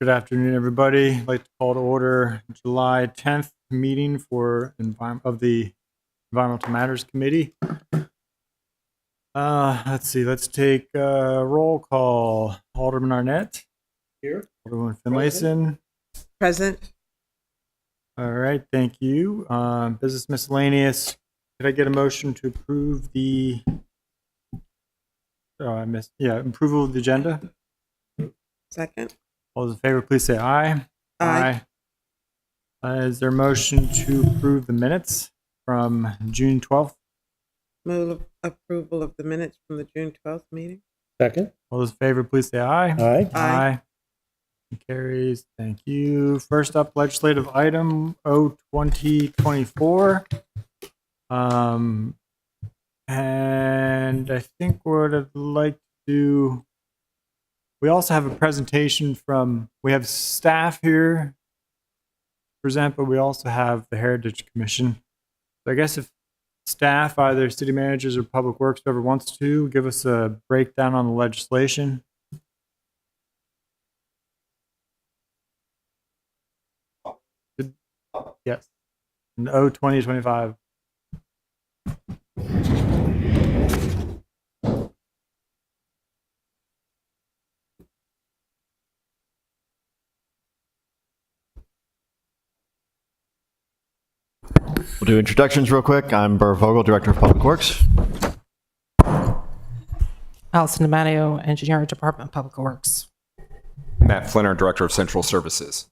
Good afternoon, everybody. I'd like to call to order July 10th meeting of the Environmental Matters Committee. Let's see, let's take a roll call. Alderman Arnett. Here. Alderman Finlayson. Present. All right, thank you. Business miscellaneous. Did I get a motion to approve the, approval of the agenda? Second. All those in favor, please say aye. Aye. Is there a motion to approve the minutes from June 12th? Move approval of the minutes from the June 12th meeting. Second. All those in favor, please say aye. Aye. Aye. Carries. Thank you. First up, legislative item 2024. And I think what I'd like to do, we also have a presentation we have staff here present, but we also have the Heritage Commission. So I guess if staff, either city managers or public works, whoever wants to, give us a breakdown on the legislation. Yes. In 2025. We'll do introductions real quick. I'm Burr Vogel, Director of Public Works. Allison DiMatteo, Engineer, Department of Public Works. Matt Flinner, Director of Central Services.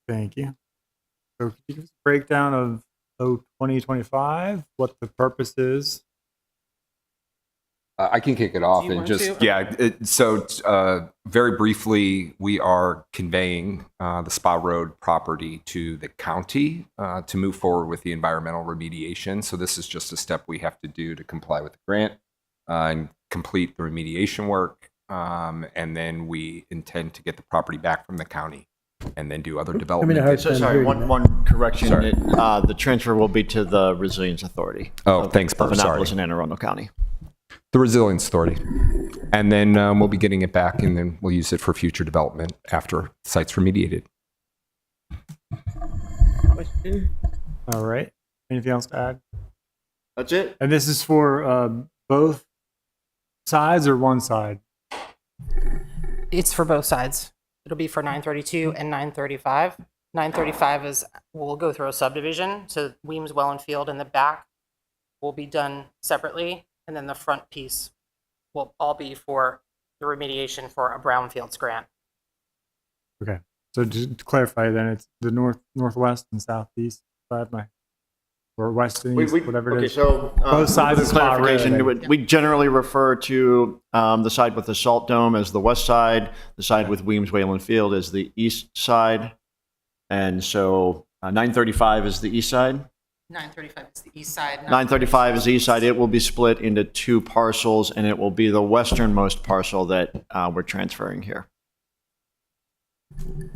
Thank you. So could you give us a breakdown of 2025, what the purpose is? I can kick it off Do you and want just, to? very briefly, we are conveying the Spa Road property to the county to move forward with the environmental remediation. So this is just a step we have to do to comply with the grant and complete the remediation work. And then we intend to get the property back from the county and then do other development. So sorry, one correction. Sorry. The transfer will be to the Resilience Authority. Thanks, Burr. Of Annapolis Sorry. and Anne Arundel County. The Resilience Authority. And then we'll be getting it back, and then we'll use it for future development after the site's remediated. Question. All right. Anything else to add? That's it. And this is for both sides or one side? It's for both sides. It'll be for 932 and 935. 935 we'll go through a subdivision. So Weems, Well, and Field in the back will be done separately. And then the front piece will all be for the remediation for a brownfields grant. Okay. So just to clarify then, it's the northwest and southeast side, or west and east, whatever it is. So Both sides of Spa Road. clarification. We generally refer to the side with the salt dome as the west side, the side with Weems, Wayland Field as the east side. And so 935 is the east side. 935 is the east side. 935 is the east side. It will be split into two parcels, and it will be the westernmost parcel that we're transferring here.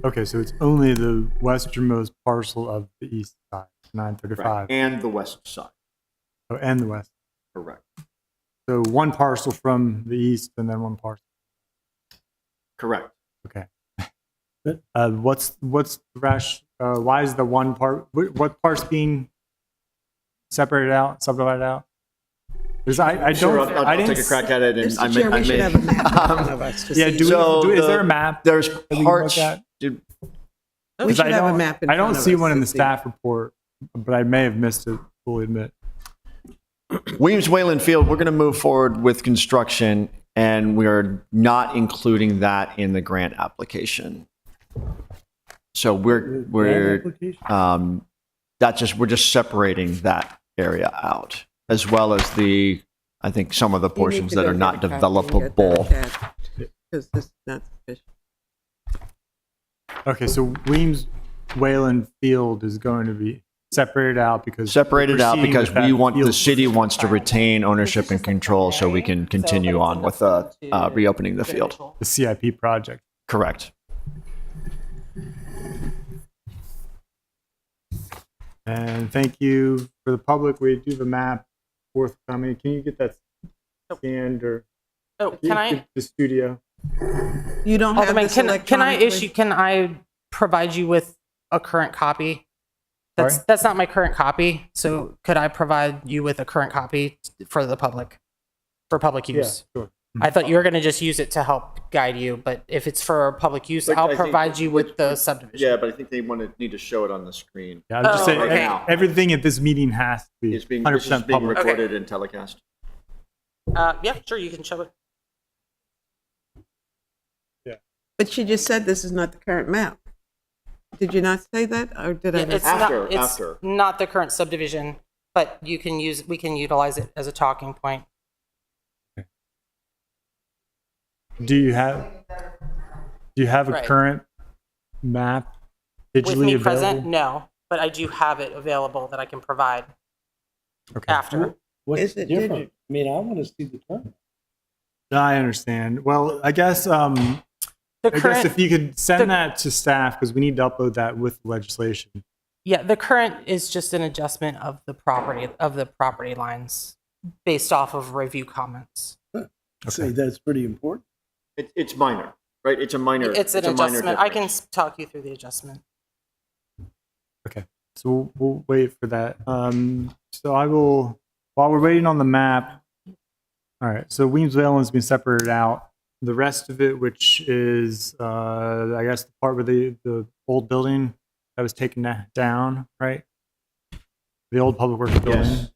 Okay, so it's only the westernmost parcel of the east side, 935. And the west side. Oh, and the west. Correct. So one parcel from the east and then one parcel. Correct. Okay. What's the why is the one part, what part's being separated out, subdivided out? Because I don't, I'll take a crack at it. And Mr. Chair, we should have a map in front of us to Yeah, see. is there a map? There's that we can parts. look at? Dude, We should have a map in I front don't of see us one in to the see. staff report, but I may have missed it, fully admit. Weems Wayland Field, we're going to move forward with construction, and we are not including that in the grant application. So we're just separating that area out, as well as I think some of the You need portions to that go are get not a copy and developable. get that attached, because this is not sufficient. Okay, so Weems Wayland Field is going to be separated out because Separated out proceeding because with that the field. city wants to retain ownership and control so we can continue on with reopening the field. The CIP project. Correct. And thank you for the public. We do have a map forthcoming. Can you get that scanned or Oh, can I? the studio? You don't have Alderman, this can I electronically? can I provide you with a current copy? Sorry? That's not my current copy. So could I provide you with a current copy for the public, for public use? sure. I thought you were going to just use it to help guide you, but if it's for public use, But I I'll think- provide you with the subdivision. Yeah, but I think they need to show it on the screen. Yeah, I'm just Oh, saying okay. everything at this meeting has to be It's being, 100% this is being public. recorded and telecast. Yeah, sure, you can show it. But she just said this is not the current map. Did you not say that, or did I? Yeah, it's After- not, after. not the current subdivision, but we can utilize it as a talking point. Do you have a Right. current map With digitally me available? present, no, but I do have it available that I can provide Okay. after. What's Is it different? digital? I mean, I want to see the term. I understand. Well, I guess The if current, you could send the- that to staff because we need to upload that with legislation. yeah, the current is just an adjustment of the property lines based off of review comments. Say that's pretty important. It's minor, right? It's a minor. It's an a minor adjustment. I can difference. talk you through the adjustment. So we'll wait for that. So I will, while we're waiting on the map. All right. So Weemsville has been separated out. The rest of it, which is, I guess, the part where the old building that was taken down, right? The old public works building.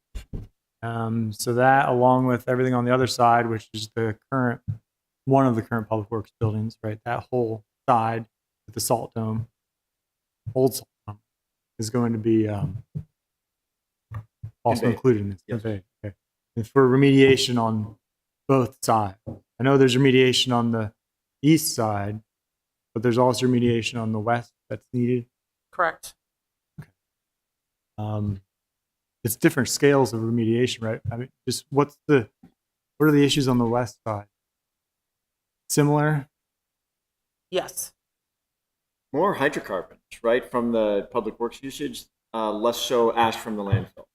Yes. So that, along with everything on the other side, which is one of the current public works buildings, right? That whole side with the salt dome, old salt dome, is going to be also Conveyed. included in this. Yes. Conveyed. Okay. And for remediation on both sides. I know there's remediation on the east side, but there's also remediation on the west that's needed. Correct. It's different scales of remediation, right? I mean, just what are the issues on the west side? Similar? Yes. More hydrocarbons, right, from the public works usage, less so ash from the landfill,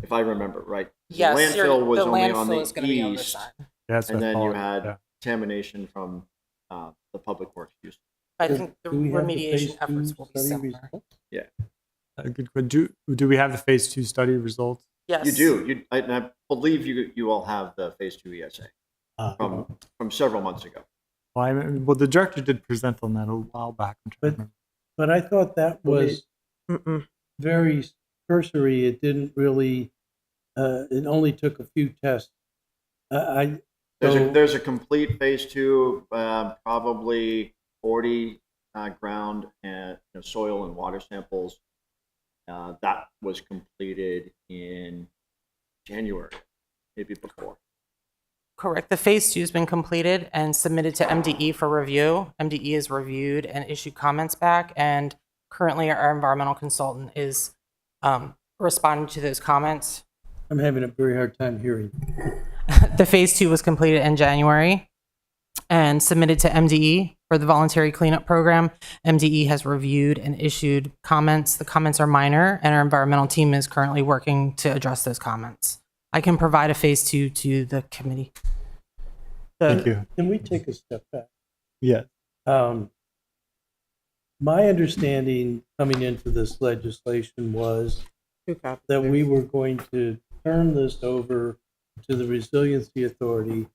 if I remember right. Yes. The landfill was the only landfill on the is going to be on this east, side. Yeah, that's and what I then you thought. had Yeah. contamination from the public works use. I Do- think the do we have remediation phase efforts two will be study similar. results? Good question. Do we have the phase 2 study results? Yes. You do. I believe you all have the phase 2 ESA from several months ago. Well, the director did present on that a while back. I'm trying to remember. But I thought that was Mm-mm. very cursory. It didn't really. It only took a few tests. So- There's a complete phase 2, probably 40 ground and soil and water samples. That was completed in January, maybe before. Correct. The phase 2 has been completed and submitted to MDE for review. MDE has reviewed and issued comments back, and currently our environmental consultant is responding to those comments. I'm having a very hard time hearing. The phase 2 was completed in January and submitted to MDE for the voluntary cleanup program. MDE has reviewed and issued comments. The comments are minor, and our environmental team is currently working to address those comments. I can provide a phase 2 to the committee. Thank you. Can we take a step back? Yeah. My understanding coming into this legislation was 2 copies. that we were going to turn this over to the Resiliency Authority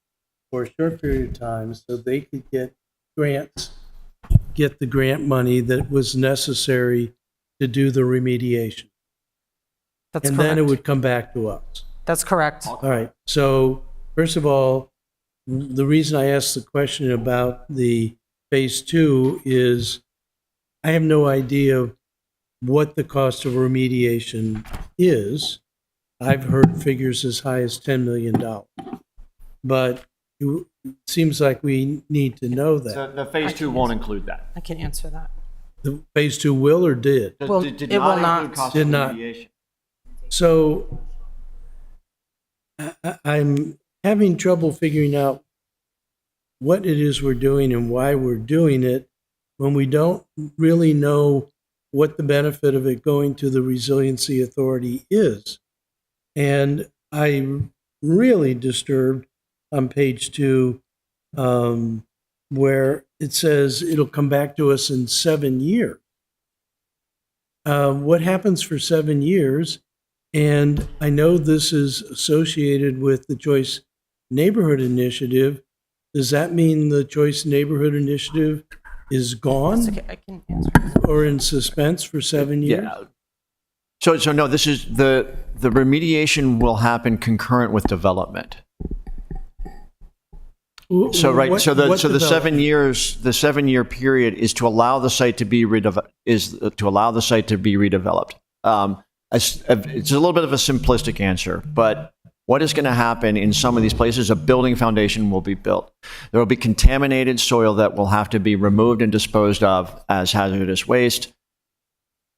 for a short period of time so they could get the grant money that was necessary to do the remediation. That's And correct. then it would come back to us. That's correct. All right. So first of all, the reason I asked the question about the phase 2 is I have no idea what the cost of remediation is. I've heard figures as high as $10 million. But it seems like we need to know that. So the phase 2 won't include that. I can answer that. The phase 2 will or did? It Well, did it will not not. include cost Did of not. remediation. So I'm having trouble figuring out what it is we're doing and why we're doing it when we don't really know what the benefit of it going to the Resiliency Authority is. And I'm really disturbed on page 2 where it says it'll come back to us in 7 years. What happens for 7 years? And I know this is associated with the Choice Neighborhood Initiative. Does that mean the Choice Neighborhood Initiative is It's gone okay, I can answer. or in suspense for 7 years? Yeah. So no, this is the remediation will happen concurrent with development. So right, What- so the what 7 development? years, the 7 year period is to allow the site to be redeveloped. It's a little bit of a simplistic answer, but what is going to happen in some of these places? A building foundation will be built. There will be contaminated soil that will have to be removed and disposed of as hazardous waste.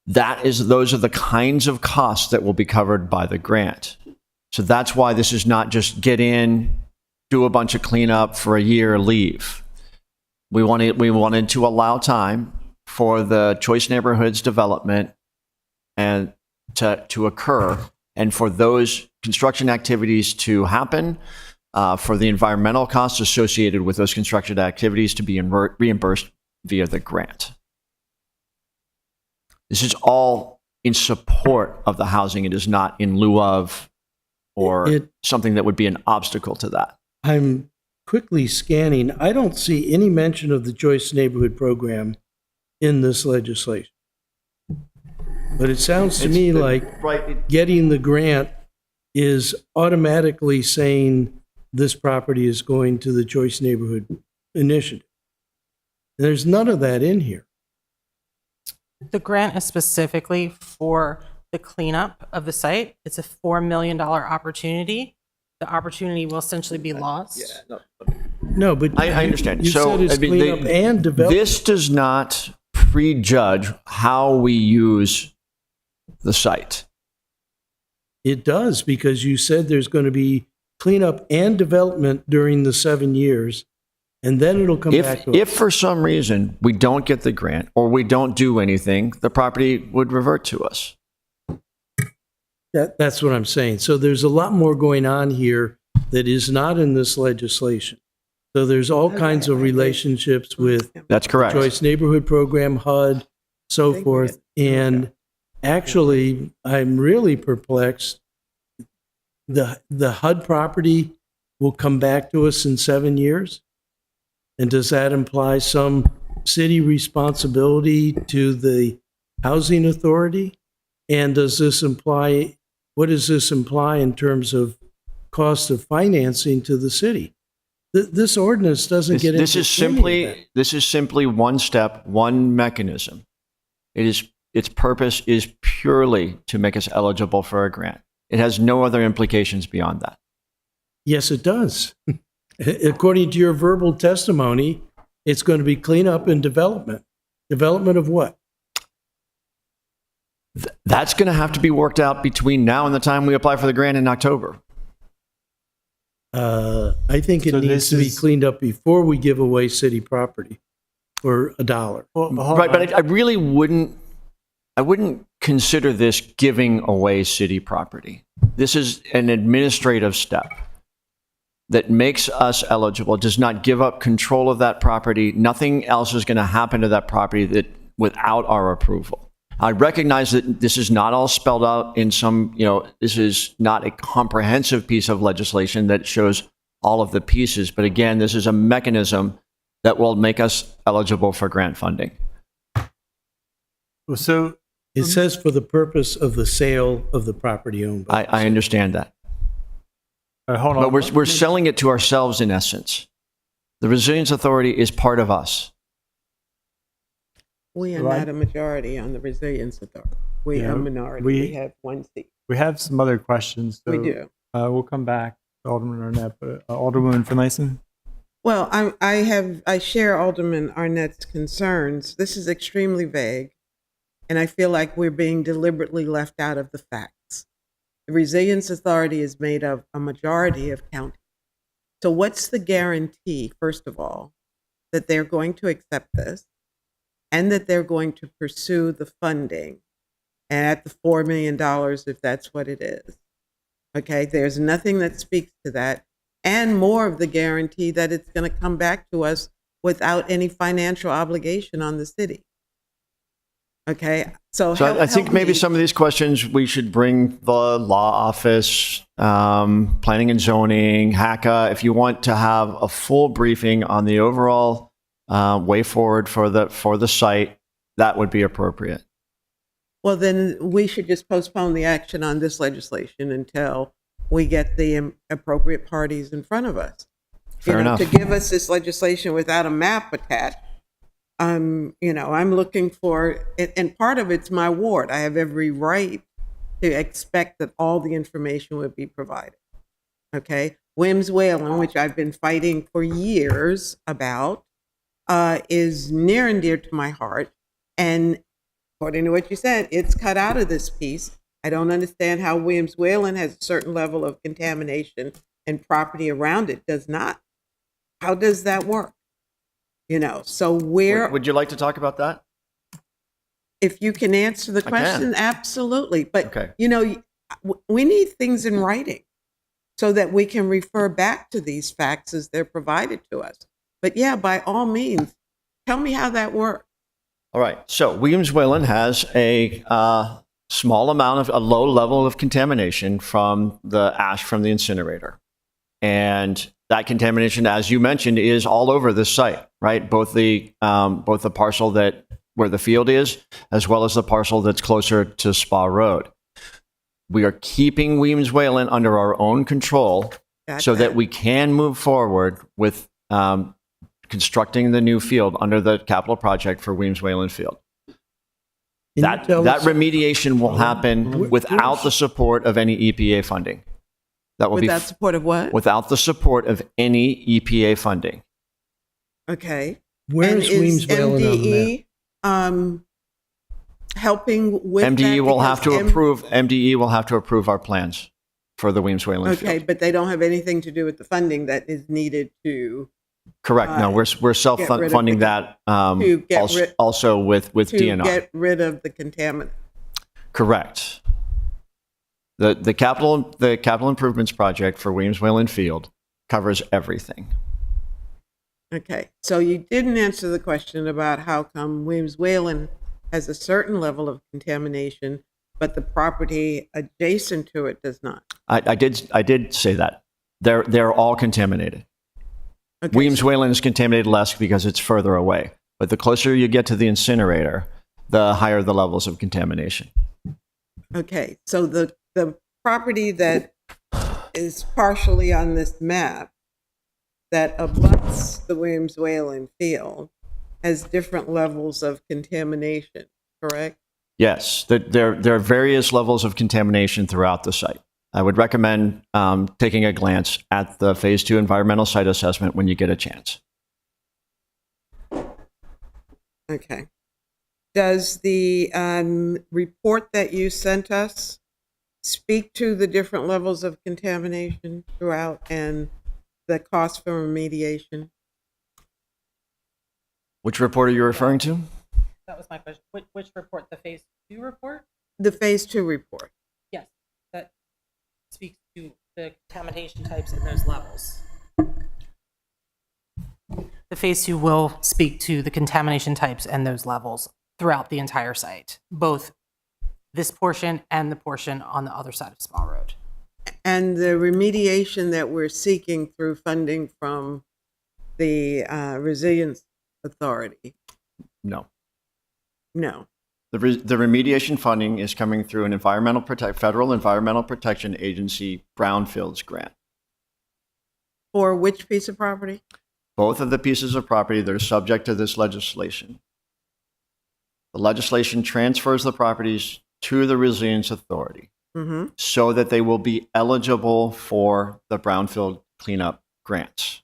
Those are the kinds of costs that will be covered by the grant. So that's why this is not just get in, do a bunch of cleanup for a year, leave. We wanted to allow time for the Choice Neighborhoods development and to occur, and for those construction activities to happen, for the environmental costs associated with those construction activities to be reimbursed via the grant. This is all in support of the housing. It is not in lieu of or something that would be an obstacle to that. I'm quickly scanning. I don't see any mention of the Choice Neighborhood Program in this legislation. But it sounds to me like Right. getting the grant is automatically saying this property is going to the Choice Neighborhood Initiative. There's none of that in here. The grant is specifically for the cleanup of the site. It's a $4 million opportunity. The opportunity will essentially be lost. No, but I understand. You So, said it's I mean, cleanup and development. This does not prejudge how we use the site. It does, because you said there's going to be cleanup and development during the 7 years, and then it'll come back to If us. for some reason we don't get the grant or we don't do anything, the property would revert to us. That's what I'm saying. So there's a lot more going on here that is not in this legislation. So there's all kinds of relationships with That's correct. Choice Neighborhood Program, HUD, so Think forth. we had- And actually, I'm really perplexed. The HUD property will come back to us in 7 years? And does that imply some city responsibility to the housing authority? And does this imply, what does this imply in terms of cost of financing to the city? This ordinance doesn't get into This is any of that. simply one step, one mechanism. Its purpose is purely to make us eligible for a grant. It has no other implications beyond that. Yes, it does. According to your verbal testimony, it's going to be cleanup and development. Development of what? That's going to have to be worked out between now and the time we apply for the grant in October. I think it So needs this to be is- cleaned up before we give away city property for $1. Well, hold Right, on. but I really wouldn't consider this giving away city property. This is an administrative step that makes us eligible. It does not give up control of that property. Nothing else is going to happen to that property without our approval. I recognize that this is not all spelled out in some, this is not a comprehensive piece of legislation that shows all of the pieces. But again, this is a mechanism that will make us eligible for grant funding. Well, so It says for the purpose of the sale of the property owned by the I city. understand that. hold on. But we're selling it to ourselves in essence. The Resilience Authority is part of us. We are Right. not a majority on the Resilience Authority. We Yeah, are a minority. we- We have one seat. We have some other questions. So, We do. We'll come back to Alderman Arnett, but Alderwoman Finlayson? Well, I share Alderman Arnett's concerns. This is extremely vague, and I feel like we're being deliberately left out of the facts. The Resilience Authority is made of a majority of counties. So what's the guarantee, first of all, that they're going to accept this and that they're going to pursue the funding at the $4 million, if that's what it is? Okay, there's nothing that speaks to that. And more of the guarantee that it's going to come back to us without any financial obligation on the city. Okay, so So I think help maybe me. some of these questions we should bring the law office, planning and zoning, HACA, if you want to have a full briefing on the overall way forward for the site, that would be appropriate. Well, then we should just postpone the action on this legislation until we get the appropriate parties in front of us. Fair enough. To give us this legislation without a map attached, I'm looking for, and part of it's my ward. I have every right to expect that all the information would be provided. Okay, Williams Whalen, which I've been fighting for years about, is near and dear to my heart. And according to what you said, it's cut out of this piece. I don't understand how Williams Whalen has a certain level of contamination and property around it does not. How does that work? So where, Would you like to talk about that? if you can answer the can. question, absolutely. But, Okay. we need things in writing so that we can refer back to these facts as they're provided to us. But yeah, by all means, tell me how that works. All right. So Williams Whalen has a small amount of a low level of contamination from the ash from the incinerator. And that contamination, as you mentioned, is all over this site, right? Both the parcel where the field is, as well as the parcel that's closer to Spa Road. We are keeping Williams Whalen under our own control Got so that we can move forward with constructing the new field under the capital project for Williams Whalen Field. Can you That tell us- remediation will happen without the support of any EPA funding. That will With be that support of what? without the support of any EPA funding. Okay. Where And is Williams Whalen on the map? MDE helping with MDE that? will have to Because approve our plans for the Williams Whalen Okay, Field. but they don't have anything to do with the funding that is needed to Correct. No, we're get rid of self-funding the- that to get rid- also with DNR. get rid of the contaminant. Correct. The capital improvements project for Williams Whalen Field covers everything. Okay, so you didn't answer the question about how come Williams Whalen has a certain level of contamination, but the property adjacent to it does not. I did say that. They're all contaminated. Okay, Williams Whalen is contaminated less because it's further away. But the closer you get to the incinerator, the higher the levels of contamination. Okay, so the property that is partially on this map that abuts the Williams Whalen field has different levels of contamination, correct? Yes, there are various levels of contamination throughout the site. I would recommend taking a glance at the Phase 2 environmental site assessment when you get a chance. Okay. Does the report that you sent us speak to the different levels of contamination throughout and the cost for remediation? Which report are you referring to? That was my question. Which report? The phase 2 report? The Phase 2 report. Yes, that speaks to the contamination types and those levels. The phase 2 will speak to the contamination types and those levels throughout the entire site, both this portion and the portion on the other side of Spa Road. And the remediation that we're seeking through funding from the Resilience Authority? No. No. The remediation funding is coming through an federal environmental protection agency brownfields grant. For which piece of property? Both of the pieces of property that are subject to this legislation. The legislation transfers the properties to the Resilience Authority Mm-hmm. so that they will be eligible for the brownfield cleanup grants.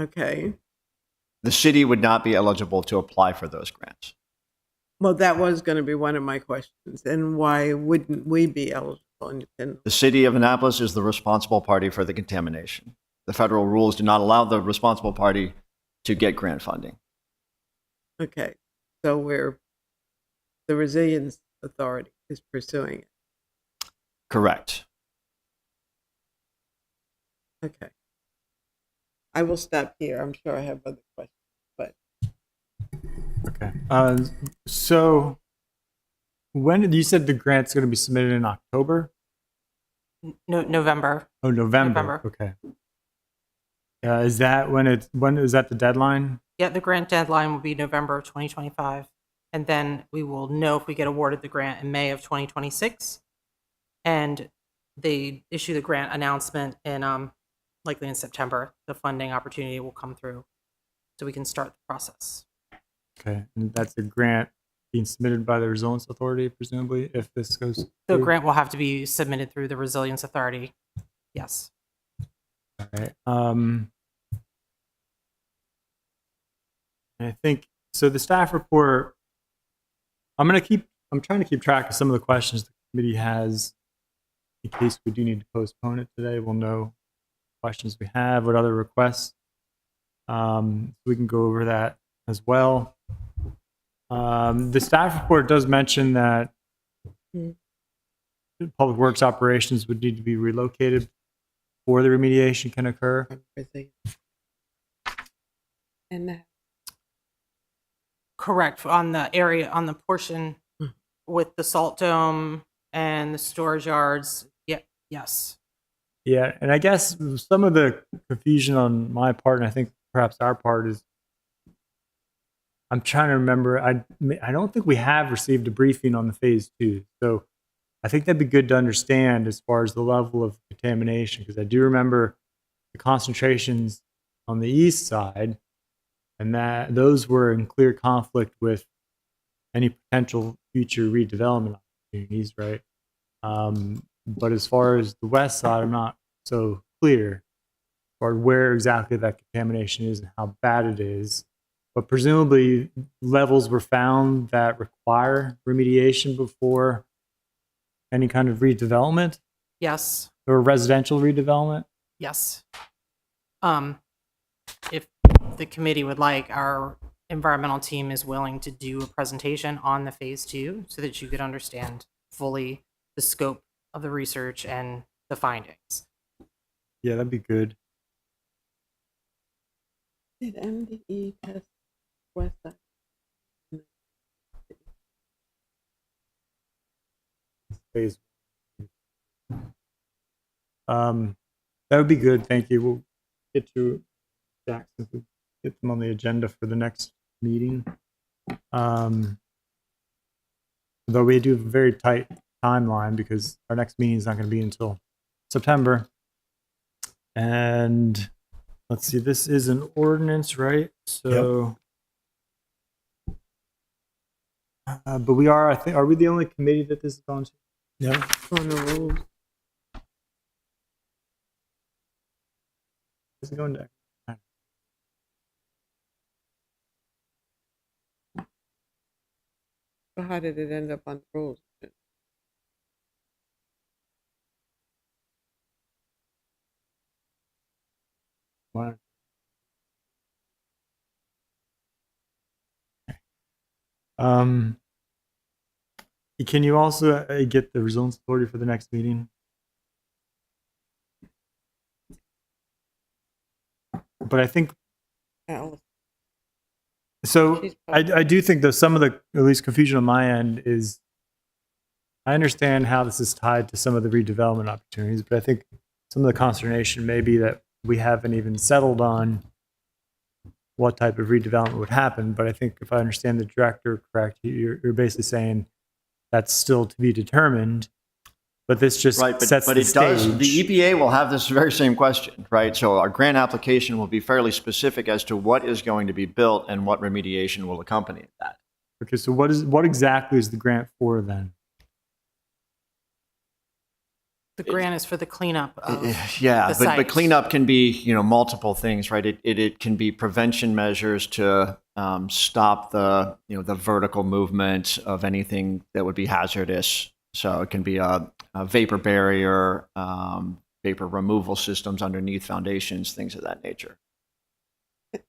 Okay. The city would not be eligible to apply for those grants. Well, that was going to be one of my questions. And why wouldn't we be eligible? And The city of Annapolis is the responsible party for the contamination. The federal rules do not allow the responsible party to get grant funding. okay, so the Resilience Authority is pursuing it. Correct. Okay. I will stop here. I'm sure I have other questions, but Okay. So when did you said the grant's going to be submitted in October? No, November. Oh, November. November. Okay. Is that when is that the deadline? Yeah, the grant deadline will be November of 2025. And then we will know if we get awarded the grant in May of 2026. And they issue the grant announcement in likely in September. The funding opportunity will come through so we can start the process. Okay. And that's a grant being submitted by the Resilience Authority, presumably, if this goes The through? grant will have to be submitted through the Resilience Authority. Yes. All right. I think so. The staff report. I'm trying to keep track of some of the questions the committee has in case we do need to postpone it today. We'll know questions we have, what other requests. We can go over that as well. The staff report does mention that public works operations would need to be relocated before the remediation can occur. and that Correct. On the portion with the salt dome and the storage yards. Yeah. Yes. Yeah, and I guess some of the confusion on my part, and I think perhaps our part, is I'm trying to remember. I don't think we have received a briefing on the phase 2, so I think that'd be good to understand as far as the level of contamination, because I do remember the concentrations on the east side, and that those were in clear conflict with any potential future redevelopment opportunities, right? But as far as the west side, I'm not so clear or where exactly that contamination is and how bad it is. But presumably levels were found that require remediation before any kind of redevelopment Yes. or residential redevelopment. Yes. If the committee would like, our environmental team is willing to do a presentation on the phase 2 so that you could understand fully the scope of the research and the findings. Yeah, that'd be good. did MDE test West Side? Phase. That would be good. Thank you. We'll get to Jackson if we get them on the agenda for the next meeting. Though we do have a very tight timeline because our next meeting is not going to be until September. And let's see, this is an ordinance, right? So, but we are, I think, are we the only committee that this is on to? Yeah. On the rules. Is it going to? So how did it end up on the rules? Wow. Can you also get the Resilience Authority for the next meeting? But I think Alice, so. she's I do think that some of the at least confusion on my end is I understand how this is tied to some of the redevelopment opportunities, but I think some of the consternation may be that we haven't even settled on what type of redevelopment would happen. But I think if I understand the director correct, you're basically saying that's still to be determined. But this just Right, sets but the it does. stage. The EPA will have this very same question, right? So our grant application will be fairly specific as to what is going to be built and what remediation will accompany that. Okay, so what exactly is the grant for then? The grant is for the cleanup of Yeah, the but site. cleanup can be, multiple things, right? It can be prevention measures to stop the, the vertical movement of anything that would be hazardous. So it can be a vapor barrier, vapor removal systems underneath foundations, things of that nature.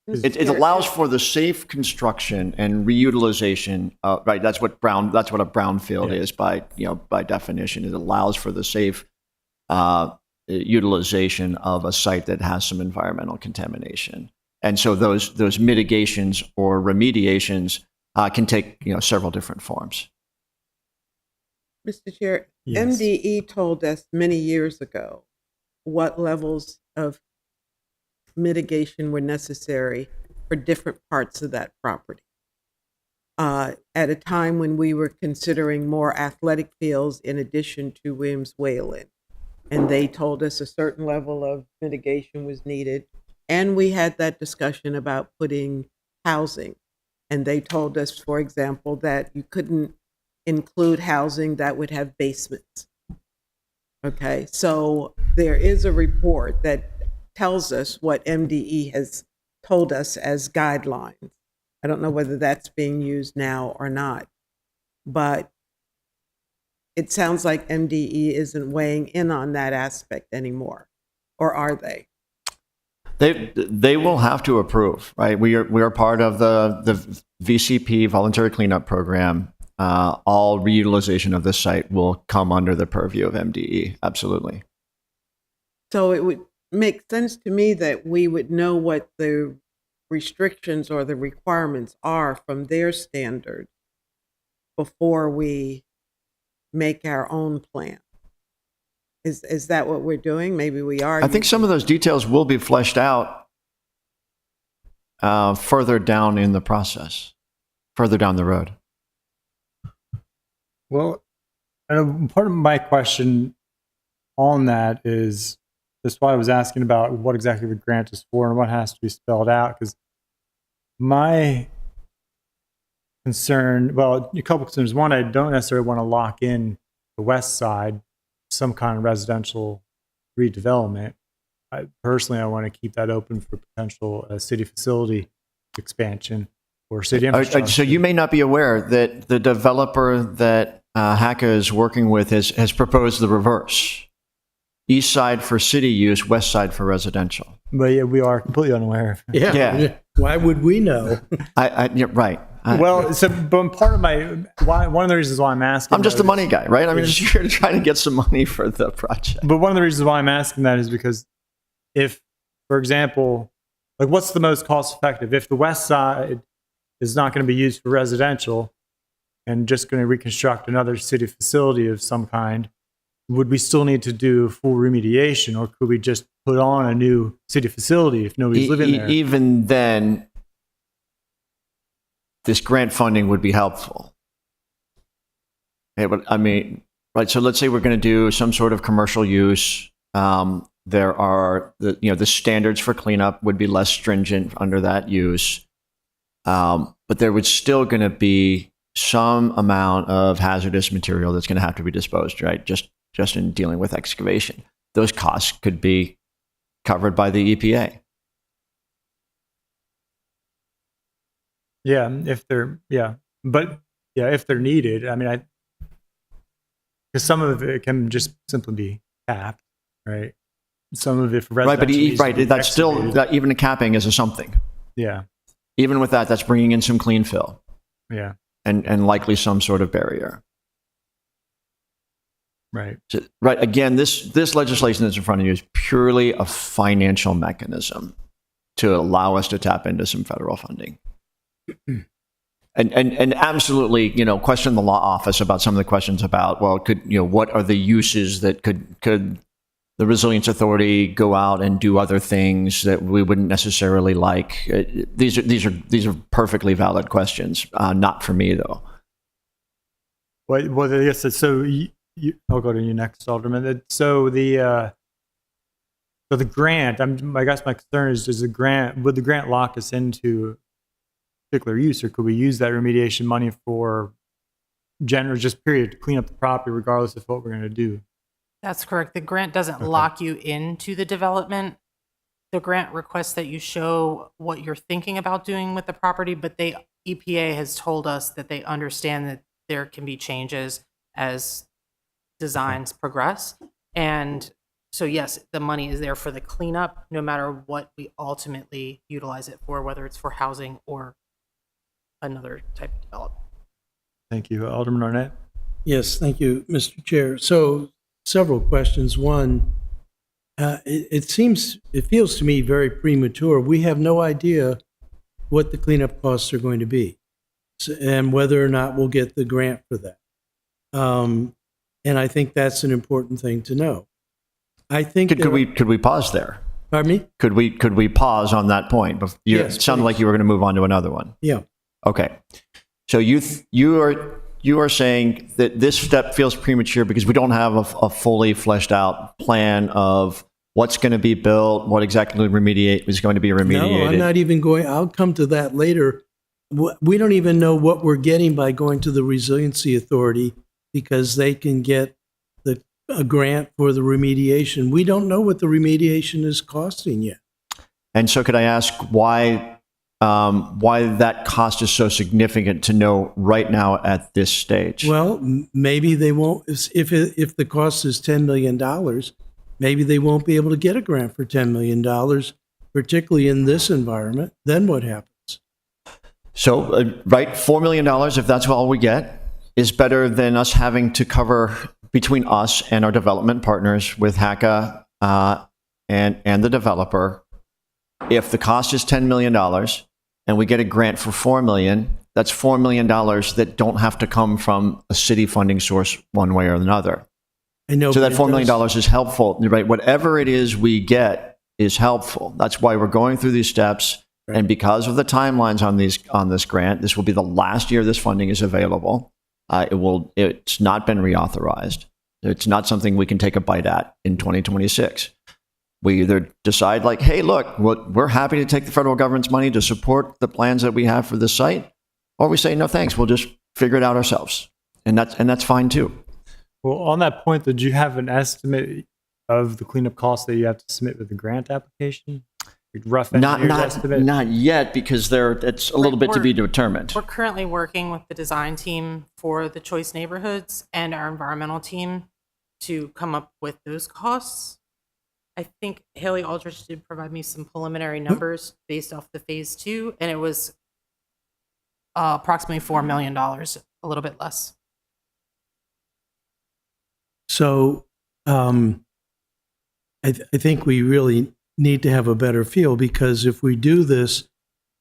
It allows for the safe construction and reutilization. Right, that's what a brownfield Yeah. is by definition. It allows for the safe utilization of a site that has some environmental contamination. And so those mitigations or remediations can take several different forms. Mr. Chair, Yes. MDE told us many years ago what levels of mitigation were necessary for different parts of that property. At a time when we were considering more athletic fields in addition to Williams Whalen. And they told us a certain level of mitigation was needed. And we had that discussion about putting housing. And they told us, for example, that you couldn't include housing that would have basements. Okay, so there is a report that tells us what MDE has told us as guidelines. I don't know whether that's being used now or not, but it sounds like MDE isn't weighing in on that aspect anymore, or are they? They will have to approve, right? We are part of the VCP voluntary cleanup program. All reutilization of this site will come under the purview of MDE. Absolutely. So it would make sense to me that we would know what the restrictions or the requirements are from their standard before we make our own plan. Is that what we're doing? Maybe we are. I think some of those details will be fleshed out further down in the process, further down the road. Well, part of my question on that is that's why I was asking about what exactly the grant is for and what has to be spelled out. Because my concern, well, a couple concerns. One, I don't necessarily want to lock in the west side, some kind of residential redevelopment. Personally, I want to keep that open for potential city facility expansion or city infrastructure. So you may not be aware that the developer that HACA is working with has proposed the reverse. East side for city use, west side for residential. But yeah, we are completely unaware. Yeah. Why would we know? Yeah, right. Well, so but part of one of the reasons why I'm asking, I'm just that a money guy, right? I'm just here to try to get some money for the project. But one of the reasons why I'm asking that is because if, for example, like what's the most cost effective? If the west side is not going to be used for residential and just going to reconstruct another city facility of some kind, would we still need to do full remediation, or could we just put on a new city facility if nobody's living there? Even then, this grant funding would be helpful. I mean, right? So let's say we're going to do some sort of commercial use. There are the standards for cleanup would be less stringent under that use, but there would still going to be some amount of hazardous material that's going to have to be disposed, right? Just in dealing with excavation. Those costs could be covered by the EPA. Yeah, if they're if they're needed. I mean, because some of it can just simply be capped, right? Some of it for Right, but residential needs to be that's still excavated. even a capping is a something. Yeah, Even with that, that's bringing in some clean fill yeah, and likely some sort of barrier. right. So, right. Again, this legislation that's in front of you is purely a financial mechanism to allow us to tap into some federal funding. And absolutely, question the law office about some of the questions about, well, what are the uses that could the Resilience Authority go out and do other things that we wouldn't necessarily like? These are perfectly valid questions. Not for me though. Well, yes. So I'll go to you next, Alderman. So the grant. I guess my concern is the grant. Would the grant lock us into particular use, or could we use that remediation money for just period to clean up the property, regardless of what we're going to do? That's correct. The grant doesn't lock you into the development. The grant requests that you show what you're thinking about doing with the property, but EPA has told us that they understand that there can be changes as designs progress. And so yes, the money is there for the cleanup, no matter what we ultimately utilize it for, whether it's for housing or another type of development. Thank you, Alderman Arnett. Yes, thank you, Mr. Chair. So several questions. One, It feels to me very premature. We have no idea what the cleanup costs are going to be, and whether or not we'll get the grant for that. And I think that's an important thing to know. I think Could we pause there? Pardon me? Could we pause on that point? Yes, It sounded please. like you were going to move on to another one. Yeah. Okay. So you are saying that this step feels premature because we don't have a fully fleshed out plan of what's going to be built, what exactly is going to be remediated. No, I'm not even going. I'll come to that later. We don't even know what we're getting by going to the Resiliency Authority because they can get a grant for the remediation. We don't know what the remediation is costing yet. And so could I ask why that cost is so significant to know right now at this stage? Well, maybe they won't. If the cost is $10 million, maybe they won't be able to get a grant for $10 million, particularly in this environment. Then what happens? So, right, $4 million, if that's all we get, is better than us having to cover between us and our development partners with HACA and the developer. If the cost is $10 million and we get a grant for $4 million, that's $4 million that don't have to come from a city funding source one way or another. I know. So but that it $4 million does- is helpful, right? Whatever it is we get is helpful. That's why we're going through these steps. Right. And because of the timelines on this grant, this will be the last year this funding is available. It's not been reauthorized. It's not something we can take a bite at in 2026. We either decide like, hey, look, we're happy to take the federal government's money to support the plans that we have for this site, or we say, no, thanks, we'll just figure it out ourselves. And that's fine too. Well, on that point, did you have an estimate of the cleanup costs that you have to submit with the grant application? Like rough engineer's estimate? Not yet, because it's a little bit to be determined. We're currently working with the design team for the choice neighborhoods and our environmental team to come up with those costs. I think Haley Aldrich did provide me some preliminary numbers based off the phase 2, and it was approximately $4 million, a little bit less. So I think we really need to have a better feel, because if we do this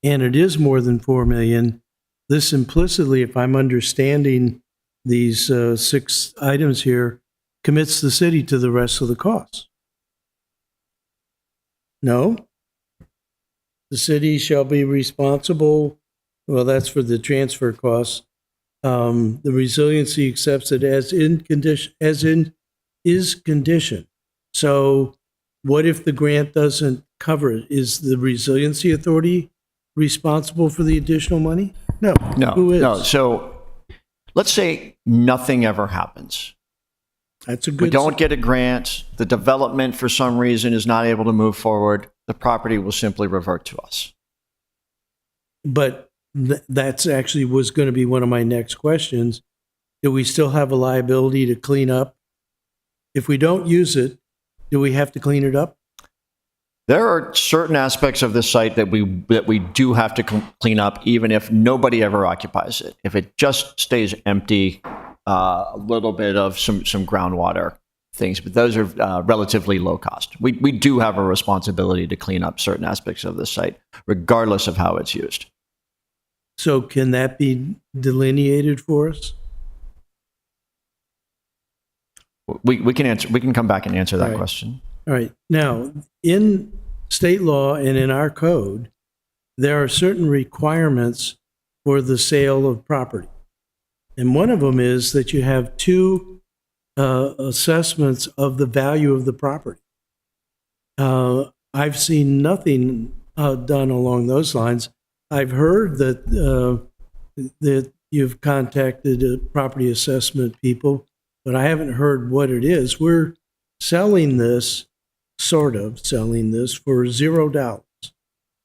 and it is more than 4 million, this implicitly, if I'm understanding these 6 items here, commits the city to the rest of the costs. No? The city shall be responsible. Well, that's for the transfer costs. The resiliency accepts it as is condition. So what if the grant doesn't cover it? Is the Resiliency Authority responsible for the additional money? No. Who is? No. So let's say nothing ever happens. That's a good. We don't get a grant. The development, for some reason, is not able to move forward. The property will simply revert to us. But that's actually was going to be one of my next questions. Do we still have a liability to clean up? If we don't use it, do we have to clean it up? There are certain aspects of this site that we do have to clean up, even if nobody ever occupies it. If it just stays empty, a little bit of some groundwater things, but those are relatively low cost. We do have a responsibility to clean up certain aspects of the site, regardless of how it's used. So can that be delineated for us? We can answer. We can come back and answer that Right. question. All right. Now, in state law and in our code, there are certain requirements for the sale of property. And one of them is that you have 2 assessments of the value of the property. I've seen nothing done along those lines. I've heard that you've contacted property assessment people, but I haven't heard what it is. We're selling this, sort of selling this for $0.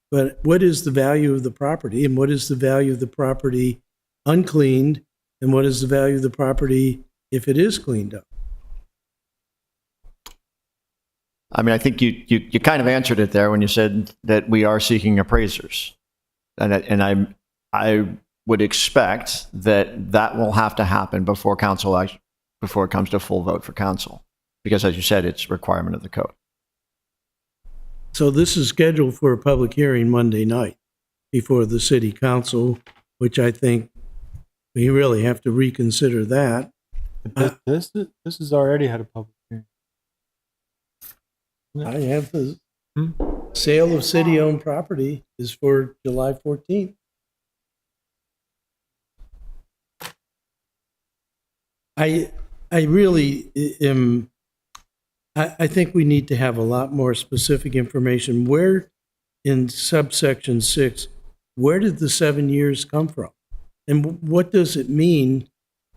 But what is the value of the property, and what is the value of the property uncleaned, and what is the value of the property if it is cleaned up? I mean, I think you kind of answered it there when you said that we are seeking appraisers, and I would expect that will have to happen before council before it comes to full vote for council, because as you said, it's a requirement of the code. So this is scheduled for a public hearing Monday night before the city council, which I think we really have to reconsider that. This has already had a public hearing. I have the Hmm? sale of city-owned property is for July 14th. I really am, I think we need to have a lot more specific information. Where in subsection 6, where did the 7 years come from? And what does it mean?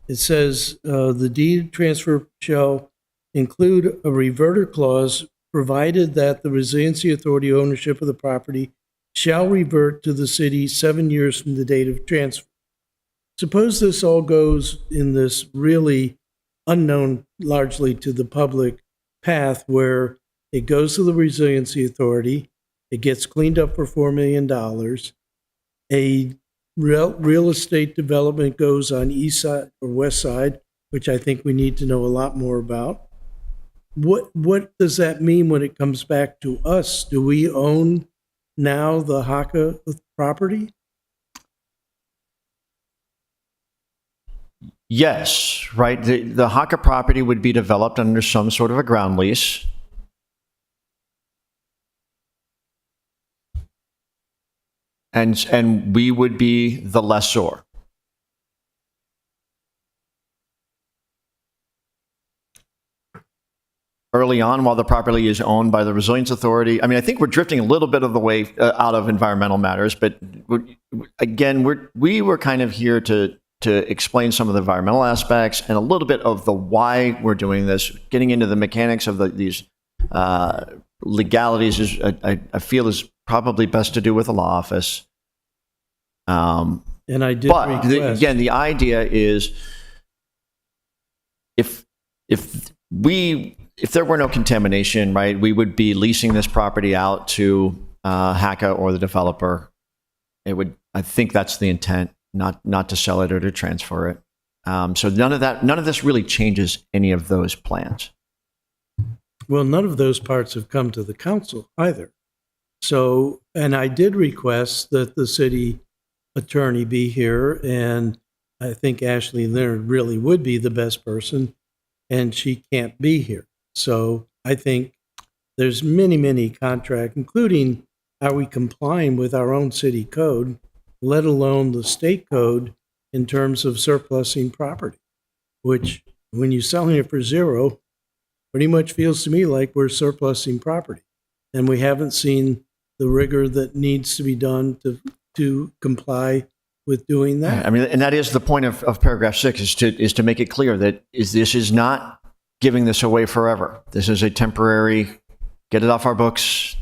It says the deed transfer shall include a reverter clause provided that the resiliency authority ownership of the property shall revert to the city 7 years from the date of transfer. Suppose this all goes in this really unknown, largely to the public, path where it goes to the resiliency authority, it gets cleaned up for $4 million, a real estate development goes on east side or west side, which I think we need to know a lot more about. What does that mean when it comes back to us? Do we own now the Haka property? Yes, right. The Haka property would be developed under some sort of a ground lease. And we would be the lessor. Early on, while the property is owned by the Resilience Authority, I mean, I think we're drifting a little bit of the way out of environmental matters, but we were kind of here to explain some of the environmental aspects and a little bit of the why we're doing this. Getting into the mechanics of these legalities is, I feel, is probably best to do with the law office. And I did But request. again, the idea is if there were no contamination, right, we would be leasing this property out to Haka or the developer. I think that's the intent, not to sell it or to transfer it. So none of this really changes any of those plans. Well, none of those parts have come to the council either. So, and I did request that the city attorney be here, and I think Ashley Leonard really would be the best person, and she can't be here. So I think there's many contracts, including are we complying with our own city code, let alone the state code in terms of surplusing property, which when you're selling it for zero, pretty much feels to me like we're surplusing property. And we haven't seen the rigor that needs to be done to comply with doing that. I mean, and that is the point of paragraph 6 is to make it clear that this is not giving this away forever. This is a temporary, get it off our books,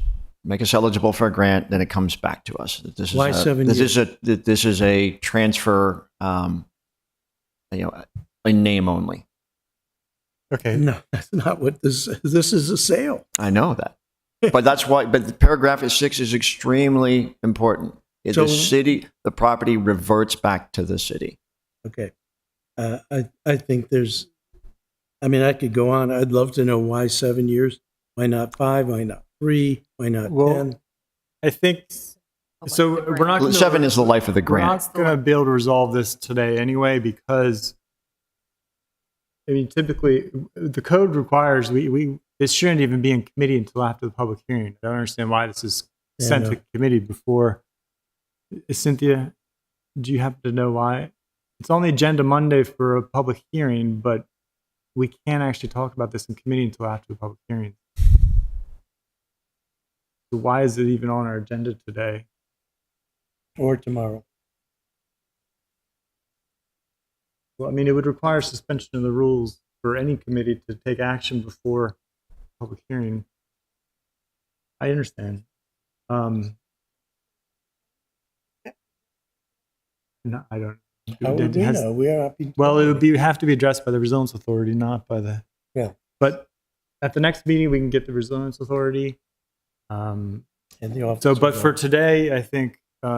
make us eligible for a grant, then it comes back to us. Why 7 years? This is a transfer, in name only. Okay. No, that's not what this is a sale. I know that, but that's why. But the paragraph 6 is extremely important. So- The property reverts back to the city. Okay. I think I could go on. I'd love to know why 7 years. Why not 5? Why not 3? Why not Well, 10? I think so. We're not gonna, 7 is the life of the we're grant. not going to be able to resolve this today anyway because I mean, typically the code requires this shouldn't even be in committee until after the public hearing. I don't understand why this is Yeah, sent I to know. committee before. Cynthia, do you happen to know why? It's on the agenda Monday for a public hearing, but we can't actually talk about this in committee until after the public hearing. So why is it even on our agenda today? Or tomorrow? Well, I mean, it would require suspension of the rules for any committee to take action before public hearing. I understand. No, I don't. How would we know? We are happy. Well, it would have to be addressed by the Resilience Authority, not by the. Yeah. But at the next meeting, we can get the Resilience Authority. And the office. So, but will for know. today, I think we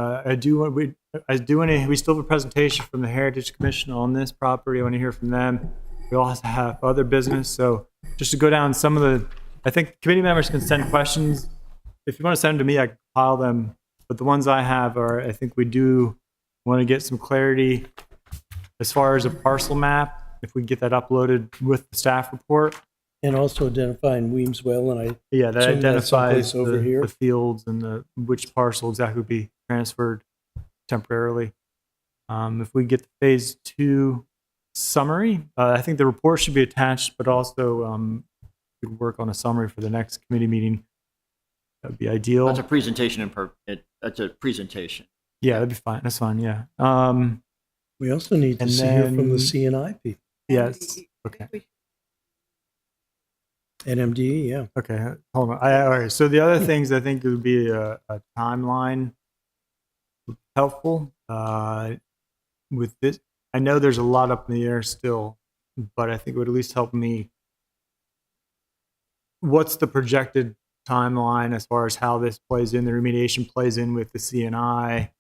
still have a presentation from the Heritage Commission on this property. I want to hear from them. We also have other business. So just to go down some of the, I think committee members can send questions if you want to send them to me, I can compile them. But the ones I have are, I think we do want to get some clarity as far as a parcel map. If we get that uploaded with the staff report, And also identifying Weemswell, and I yeah, that Assume that's identifies someplace over here. the fields and which parcel exactly would be transferred temporarily. If we get the phase 2 summary, I think the report should be attached, but also we could work on a summary for the next committee meeting. That would be ideal. That's a presentation. That's a presentation. Yeah, that'd be fine. That's fine. Yeah. we also need to And see here from then- the CNI people Yes. Okay. and MDE. Yeah. Okay. Hold on. All right. So the other things I think it would be a timeline helpful. With this, I know there's a lot up in the air still, but I think it would at least help me. What's the projected timeline as far as how this plays in, the remediation plays in with the CNI?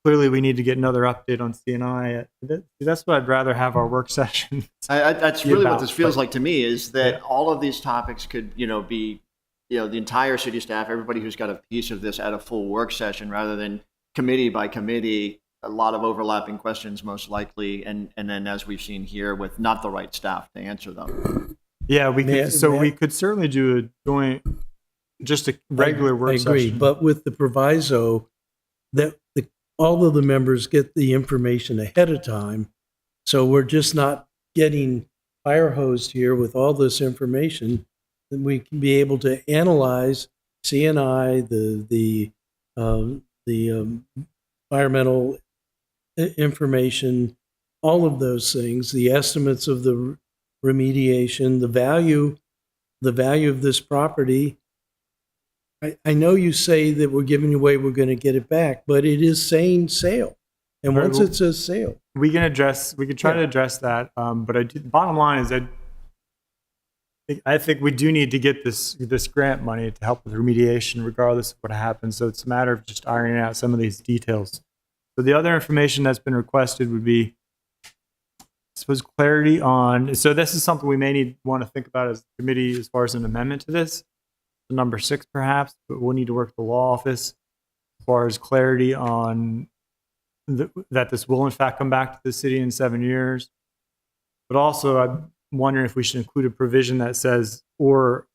Clearly, we need to get another update on CNI. That's what I'd rather have our work session. That's be really what about, this feels but- like to me, is that Yeah. all of these topics could, be, the entire city staff, everybody who's got a piece of this at a full work session rather than committee by committee, a lot of overlapping questions most likely, and then as we've seen here with not the right staff to answer them. Yeah, we May I- could. So may I- we could certainly do a joint, just a regular work I agree, session. but with the proviso that all of the members get the information ahead of time, so we're just not getting fire hosed here with all this information. Then we can be able to analyze CNI, the environmental information, all of those things, the estimates of the remediation, the value of this property. I know you say that we're giving away, we're going to get it back, but it is saying sale. And All right, once well- it says sale, we could try to address that. But the bottom line is that I think we do need to get this grant money to help with remediation, regardless of what happens. So it's a matter of just ironing out some of these details. So the other information that's been requested would be, I suppose, clarity on. So this is something we may want to think about as a committee as far as an amendment to this, number 6 perhaps. But we'll need to work with the law office as far as clarity on that this will in fact come back to the city in 7 years. But also, I'm wondering if we should include a provision that says or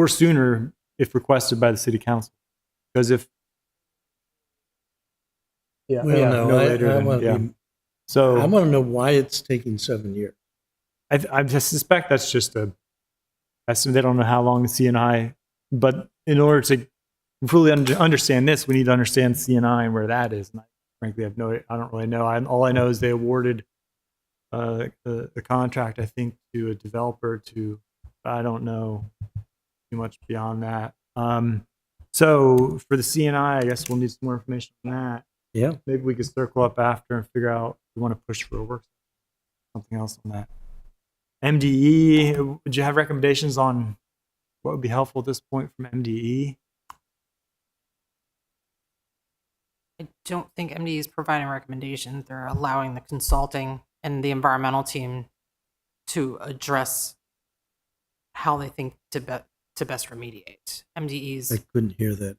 sooner if requested by the city council. Because if well, no no, later I than want yeah. to So know why it's taking 7 years. I just suspect that's just a estimate. They don't know how long the CNI, but in order to fully understand this, we need to understand CNI and where that is. And I frankly I don't really know. All I know is they awarded the contract, I think, to a developer. I don't know too much beyond that. So for the CNI, I guess we'll need some more information on that. Yeah. Maybe we could circle up after and figure out if we want to push for a work, something else on that. MDE, would you have recommendations on what would be helpful at this point from MDE? I don't think MD is providing recommendations. They're allowing the consulting and the environmental team to address how they think to best remediate. I couldn't hear that.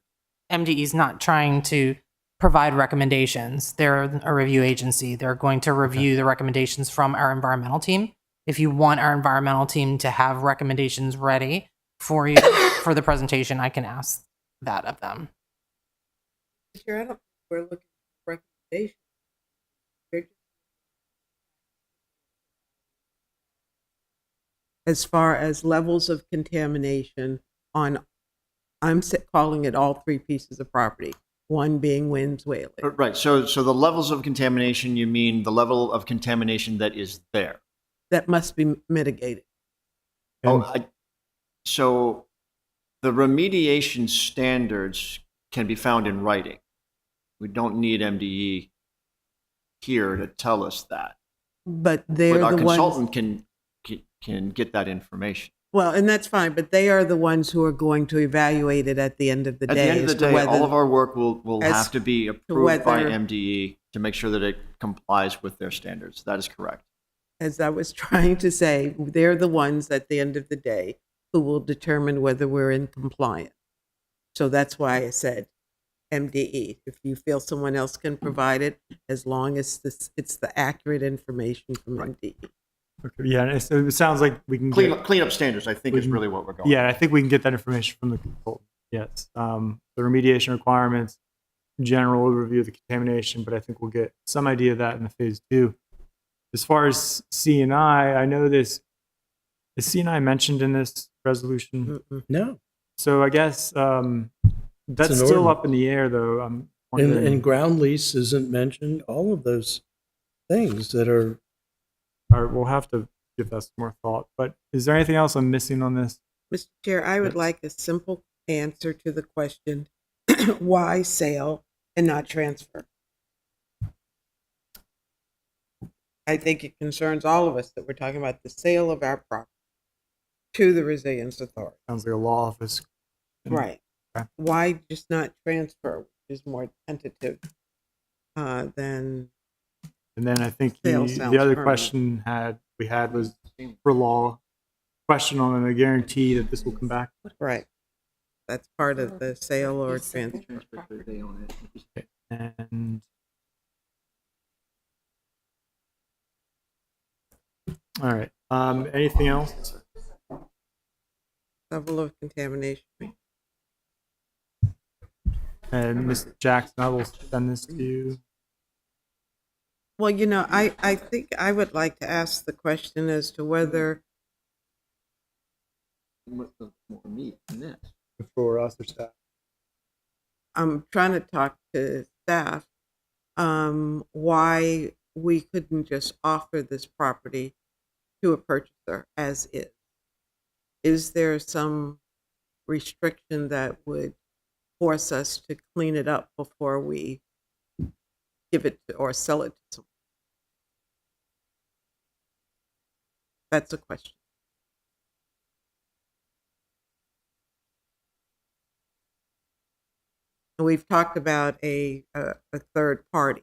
MDE's not trying to provide recommendations. They're a review agency. They're going to review the recommendations from our environmental team. If you want our environmental team to have recommendations ready for you for the presentation, I can ask that of them. Sure, I don't think we're looking for recommendations. As far as levels of contamination on, calling it all 3 pieces of property, one being Wynn's Whaley. Right. So the levels of contamination, you mean the level of contamination that is there? That must be mitigated. So the remediation standards can be found in writing. We don't need MDE here to tell us that. But they're But our the ones. consultant can get that information. Well, and that's fine, but they are the ones who are going to evaluate it at the end of the At day. the end of as the to day, whether- all of our work will as have to be approved by whether- MDE to make sure that it complies with their standards. That is correct. As I was trying to say, they're the ones at the end of the day who will determine whether we're in compliance. So that's why I said MDE. If you feel someone else can provide it, as long as it's the accurate information from MDE. Okay, yeah, and it sounds like we can Cleanup standards, I think, is really what we're going. Yeah, I think we can get that information from the consultant. Yes, the remediation requirements, general overview of the contamination, but I think we'll get some idea of that in the phase 2. As far as C&I, I know this. Is C&I mentioned in this resolution? Mm-mm. No. So I guess that's an still ordinance. up in the air, though. I'm And, wondering. and ground lease isn't mentioned. All of those things that are, All right, we'll have to give that some more thought. But is there anything else I'm missing on this? Mr. Chair, I would Yes. like a simple answer to the question, why sale and not transfer? I think it concerns all of us that we're talking about the sale of our property to the Resilience Authority. Sounds like a law office. Right. Okay. Why just not transfer, which is more tentative than, And then I think Sale the sounds other permanent. question we had was for law. Question on a guarantee that this will come back. right. That's part of the sale or transfer. And all right. Anything else? Level of contamination. And Ms. Jackson, I will send this to you. Well, I think I would like to ask the question as to whether, For us or staff. I'm trying to talk to staff, why we couldn't just offer this property to a purchaser as is. Is there some restriction that would force us to clean it up before we give it or sell it to someone? That's a question. And we've talked about a third party.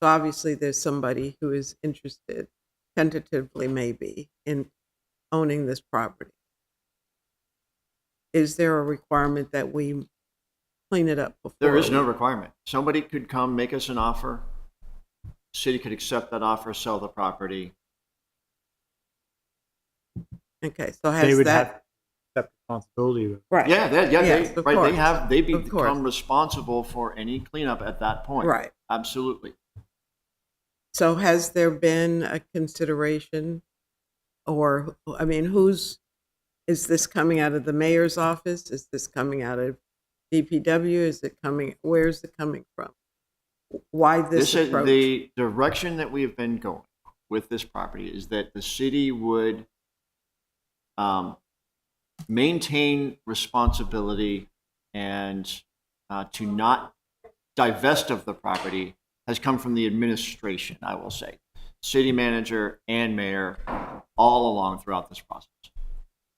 So obviously there's somebody who is interested, tentatively maybe, in owning this property. Is there a requirement that we clean it up before? There is no requirement. Somebody could come, make us an offer. City could accept that offer, sell the property. Okay, so They has would that, have that responsibility. right. Yeah, Yes, they, of right. course. They Of course. become responsible for any cleanup at that point. Right. Absolutely. So has there been a consideration, or, I mean, is this coming out of the mayor's office? Is this coming out of DPW? Where's it coming from? Why this This is approach? the direction that we have been going with this property is that the city would maintain responsibility and to not divest of the property has come from the administration, I will say. City manager and mayor all along throughout this process.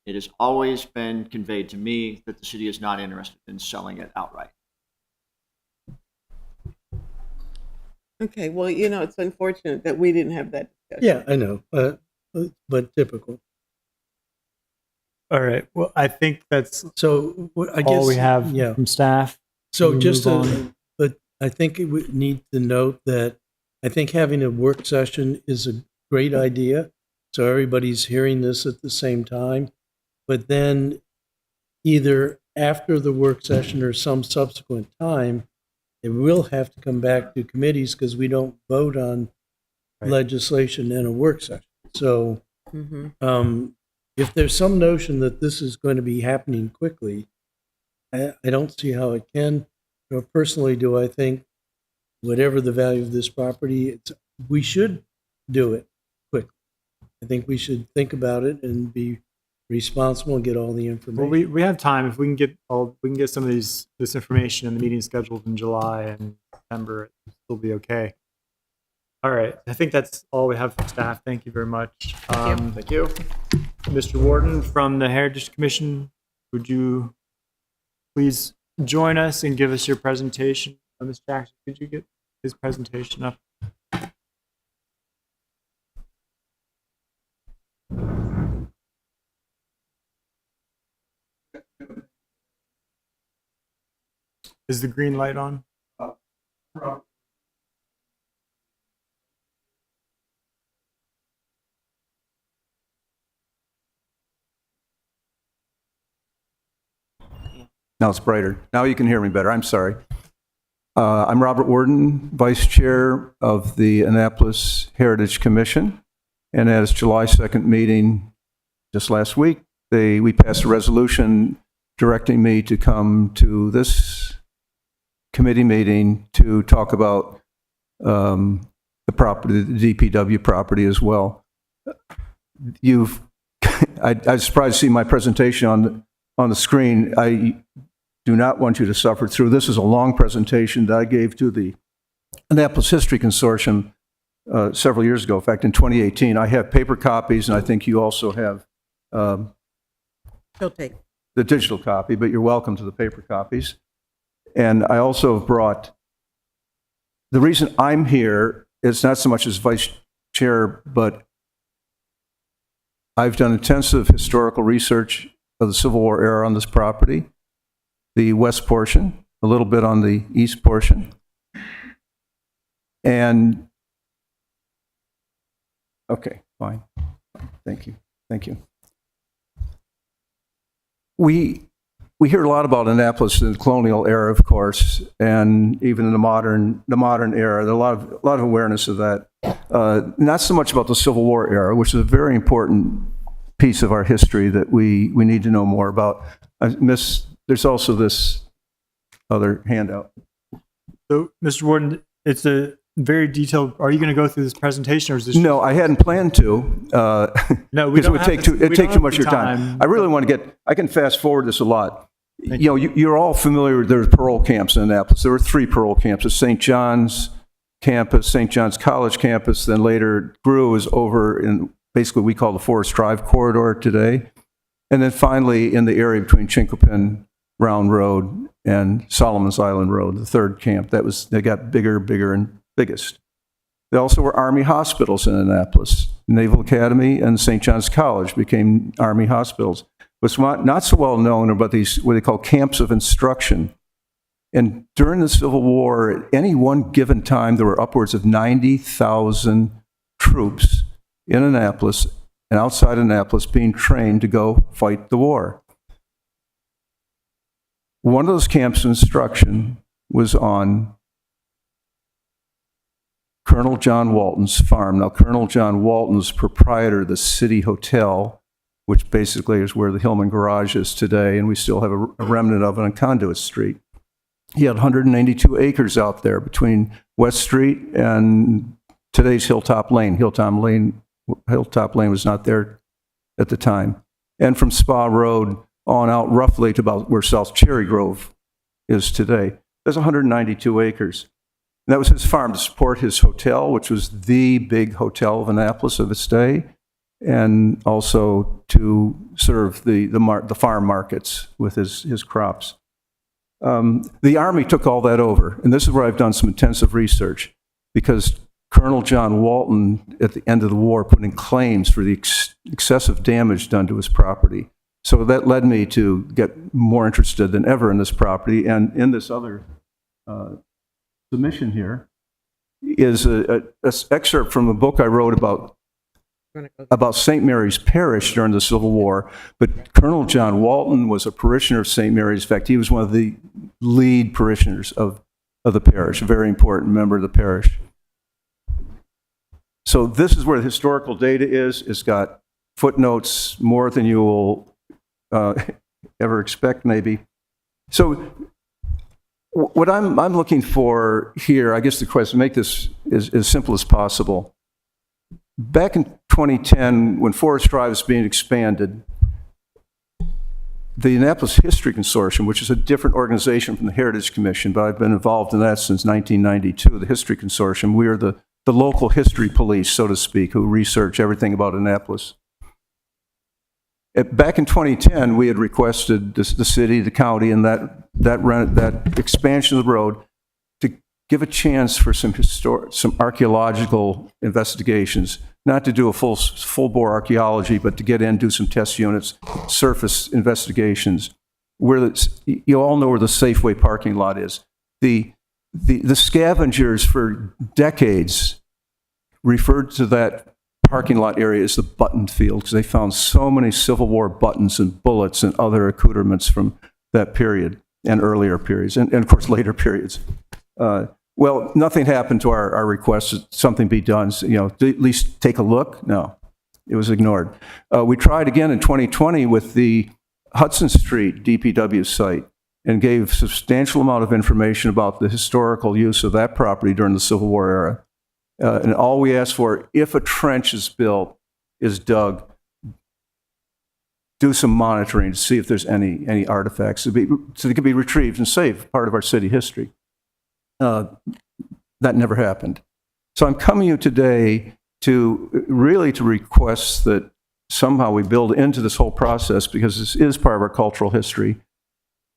It has always been conveyed to me that the city is not interested in selling it outright. Okay, well, it's unfortunate that we didn't have that discussion. yeah, I know, but typical. All right. Well, I think that's So I guess all we have Yeah. from staff. So we just, move on. but I think we need to note that I think having a work session is a great idea. So everybody's hearing this at the same time. But then either after the work session or some subsequent time, it will have to come back to committees because we don't vote on Right. legislation in a work session. So Mhm. if there's some notion that this is going to be happening quickly, I don't see how it can. Personally, do I think whatever the value of this property, we should do it quickly. I think we should think about it and be responsible and get all the information. Well, we have time if we can get some of this information and the meeting scheduled in July and September. It'll still be okay. All right. I think that's all we have from staff. Thank you very much. Thank you. Mr. Warden from the Heritage Commission, would you please join us and give us your presentation? Ms. Jackson, could you get his presentation up? Is the green light on? Now it's brighter. Now you can hear me better. I'm sorry. I'm Robert Worden, Vice Chair of the Annapolis Heritage Commission. And at its July 2nd meeting just last week, we passed a resolution directing me to come to this committee meeting to talk about the property, the DPW property as well. I was surprised to see my presentation on the screen. I do not want you to suffer through. This is a long presentation that I gave to the Annapolis History Consortium several years ago. In fact, in 2018, I have paper copies, and I think you also have She'll take. the digital copy, but you're welcome to the paper copies. And I also have brought, the reason I'm here is not so much as vice chair, but I've done intensive historical research of the Civil War era on this property, the west portion, a little bit on the east portion. And, okay, fine. Thank you. Thank you. We hear a lot about Annapolis in the colonial era, of course, and even in the modern era. There's a lot of awareness of that. Not so much about the Civil War era, which is a very important piece of our history that we need to know more about. There's also this other handout. So, Mr. Warden, it's a very detailed. Are you going to go through this presentation, or is this? No, I hadn't planned to. No, we because it don't would have take the- too, it'd we take don't too have much of the your time. time. I really want to I can fast forward this a lot. Thank You know, you're all familiar with, there's parole camps in Annapolis. There were 3 parole camps, St. John's campus, St. John's College campus, then later grew is over in basically we call the Forest Drive corridor today. And then finally in the area between Chinquapin Round Road and Solomon's Island Road, the 3rd camp. They got bigger and biggest. There also were Army hospitals in Annapolis. Naval Academy and St. John's College became Army hospitals. What's not so well known about these, what they call camps of instruction. And during the Civil War, at any one given time, there were upwards of 90,000 troops in Annapolis and outside Annapolis being trained to go fight the war. One of those camps of instruction was on Colonel John Walton's farm. Now, Colonel John Walton was proprietor of the City Hotel, which basically is where the Hillman Garage is today, and we still have a remnant of it on Conduit Street. He had 192 acres out there between West Street and today's Hilltop Lane. Hilltop Lane was not there at the time. And from Spa Road on out roughly to about where South Cherry Grove is today. There's 192 acres. And that was his farm to support his hotel, which was the big hotel of Annapolis of its day, and also to serve the farm markets with his crops. The Army took all that over, and this is where I've done some intensive research, because Colonel John Walton, at the end of the war, put in claims for the excessive damage done to his property. So that led me to get more interested than ever in this property, and in this other submission here is an excerpt from a book I wrote about St. Mary's Parish during the Civil War. But Colonel John Walton was a parishioner of St. Mary's. In fact, he was one of the lead parishioners of the parish, a very important member of the parish. So this is where the historical data is. It's got footnotes, more than you will ever expect, maybe. So what I'm looking for here, I guess the question, make this as simple as possible. Back in 2010, when Forest Drive was being expanded, the Annapolis History Consortium, which is a different organization from the Heritage Commission, but I've been involved in that since 1992, the History Consortium, we are the local history police, so to speak, who research everything about Annapolis. Back in 2010, we had requested the city, the county, and that expansion of the road to give a chance for some archaeological investigations, not to do a full bore archaeology, but to get in, do some test units, surface investigations. you all know where the Safeway parking lot is. The scavengers for decades referred to that parking lot area as the button field because they found so many Civil War buttons and bullets and other accoutrements from that period and earlier periods, and of course later periods. Well, nothing happened to our request that something be done. So, at least take a look. No, it was ignored. We tried again in 2020 with the Hudson Street DPW site and gave substantial amount of information about the historical use of that property during the Civil War era. And all we asked for, if a trench is built, is dug, do some monitoring to see if there's any artifacts so they can be retrieved and saved, part of our city history. That never happened. So I'm coming to you today to request that somehow we build into this whole process, because this is part of our cultural history.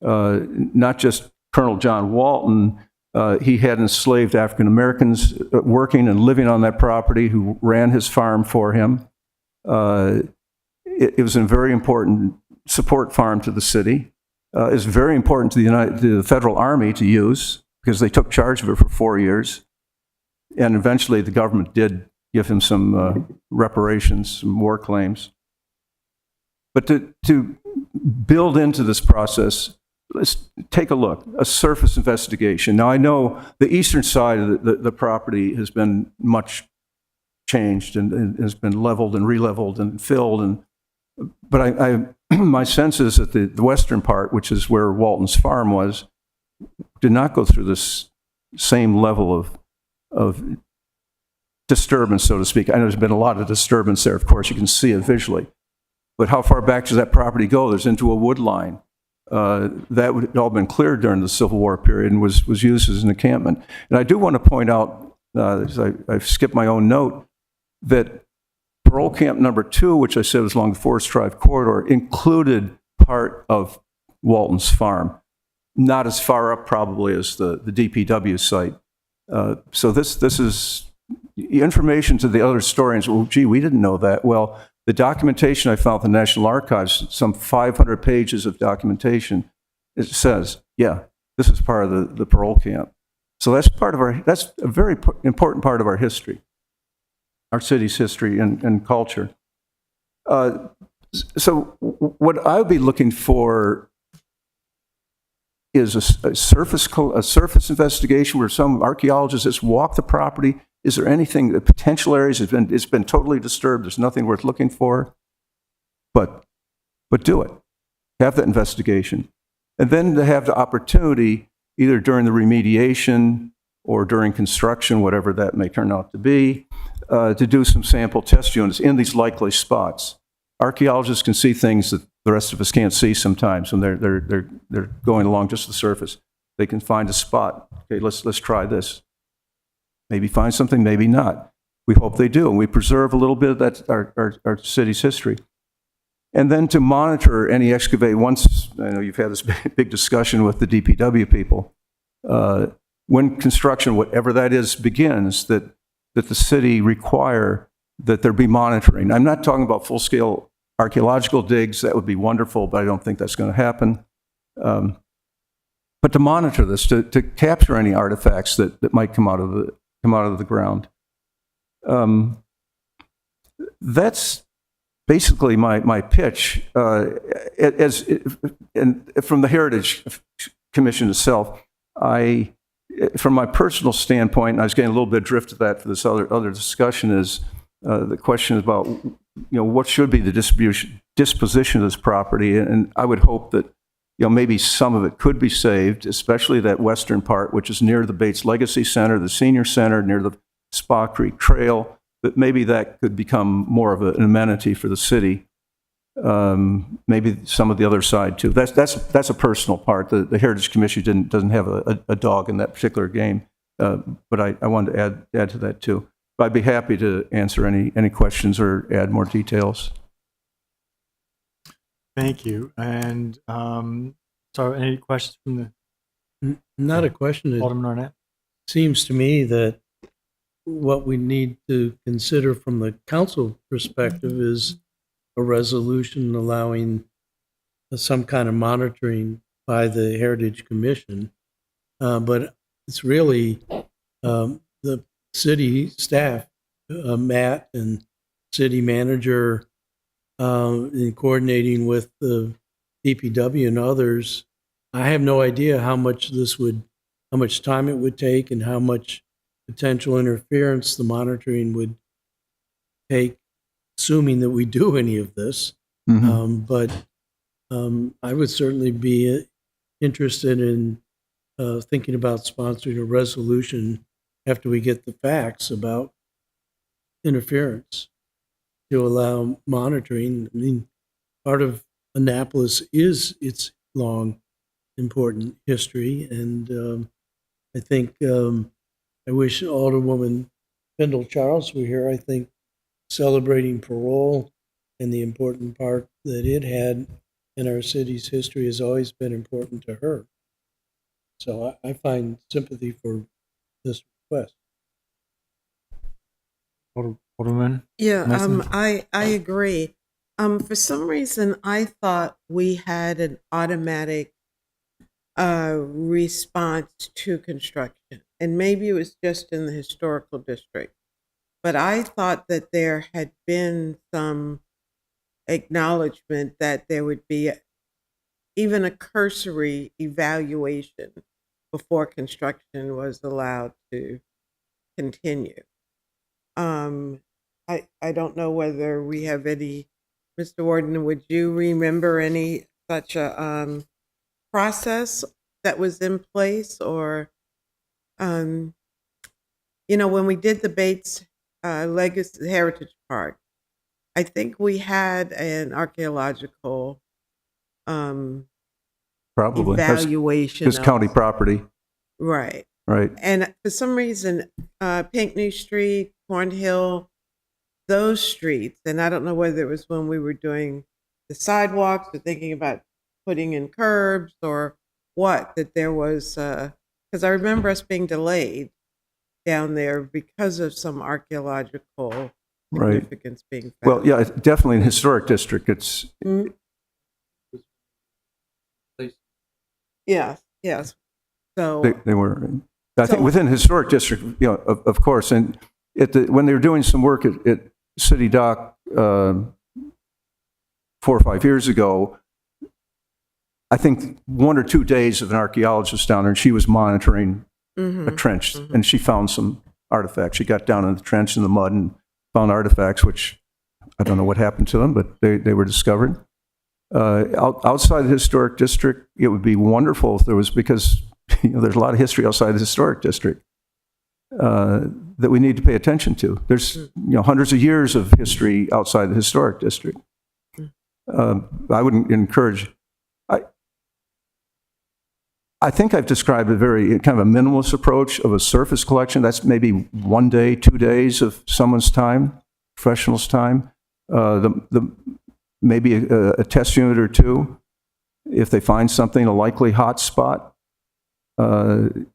Not just Colonel John Walton, he had enslaved African Americans working and living on that property who ran his farm for him. It was a very important support farm to the city. It's very important to the Federal Army to use because they took charge of it for 4 years. And eventually the government did give him some reparations, some war claims. But to build into this process, let's take a look, a surface investigation. Now, I know the eastern side of the property has been much changed and has been leveled and re-leveled and filled. But my sense is that the western part, which is where Walton's farm was, did not go through this same level of disturbance, so to speak. I know there's been a lot of disturbance there. Of course, you can see it visually. But how far back does that property go? There's into a wood line. That would all been cleared during the Civil War period and was used as an encampment. And I do want to point out, I've skipped my own note, that parole camp number 2, which I said was along the Forest Drive corridor, included part of Walton's farm. Not as far up probably as the DPW site. So this is information to the other historians. Well, gee, we didn't know that. Well, the documentation I found in the National Archives, some 500 pages of documentation, it says, yeah, this is part of the parole camp. So that's a very important part of our history, our city's history and culture. So what I would be looking for is a surface investigation where some archaeologists just walk the property. Is there anything, the potential areas, it's been totally disturbed, there's nothing worth looking for, but do it. Have that investigation. And then to have the opportunity, either during the remediation or during construction, whatever that may turn out to be, to do some sample test units in these likely spots. Archaeologists can see things that the rest of us can't see sometimes when they're going along just the surface. They can find a spot. Okay, let's try this. Maybe find something, maybe not. We hope they do, and we preserve a little bit of that our city's history. And then to monitor any excavate. Once, I know you've had this big discussion with the DPW people, when construction, whatever that is, begins, that the city require that there be monitoring. I'm not talking about full-scale archaeological digs. That would be wonderful, but I don't think that's going to happen. But to monitor this, to capture any artifacts that might come out of the ground. That's basically my pitch. And from the Heritage Commission itself, from my personal standpoint, and I was getting a little bit adrift of that for this other discussion, is the question about what should be the disposition of this property, and I would hope that maybe some of it could be saved, especially that western part, which is near the Bates Legacy Center, the Senior Center, near the Spa Creek Trail, but maybe that could become more of an amenity for the city. Maybe some of the other side too. That's a personal part. The Heritage Commission doesn't have a dog in that particular game, but I wanted to add to that too. But I'd be happy to answer any questions or add more details. Thank you. And so any questions from the Not a question. It Alderman Arnett? seems to me that what we need to consider from the council perspective is a resolution allowing some kind of monitoring by the Heritage Commission. But it's really the city staff, Matt and city manager, in coordinating with the DPW and others. I have no idea how much time it would take and how much potential interference the monitoring would take, assuming that we do any of this. But I would certainly be interested in thinking about sponsoring a resolution after we get the facts about interference to allow monitoring. I mean, part of Annapolis is its long, important history, and I think I wish Alderwoman Kendall Charles were here. I think celebrating parole and the important part that it had in our city's history has always been important to her. So I find sympathy for this request. Alderman? Yeah, Mason? I agree. For some reason, I thought we had an automatic response to construction, and maybe it was just in the historical district. But I thought that there had been some acknowledgement that there would be even a cursory evaluation before construction was allowed to continue. I don't know whether we have any, Mr. Warden, would you remember any such a process that was in place? Or, when we did the Bates Legacy Heritage Park, I think we had an archaeological Probably. That's evaluation. it's county property, Right. right? And for some reason, Pinckney Street, Cornhill, those streets, and I don't know whether it was when we were doing the sidewalks or thinking about putting in curbs or what, that there was, because I remember us being delayed down there because of some archaeological Right. significance being found. Well, yeah, it's definitely in historic district. It's Mm. Yes. So, they were. I think So- within historic district, of course, and when they were doing some work at City Dock 4 or 5 years ago, I think 1 or 2 days of an archaeologist down there, and she was monitoring a trench, and she found some artifacts. She got down in the trench in the mud and found artifacts, which I don't know what happened to them, but they were discovered. Outside the historic district, it would be wonderful if there was, because there's a lot of history outside the historic district that we need to pay attention to. There's hundreds of years of history outside the historic district. I wouldn't encourage. I think I've described a very kind of a minimalist approach of a surface collection. That's maybe 1 day, 2 days of someone's time, professional's time. Maybe a test unit or two, if they find something, a likely hot spot, that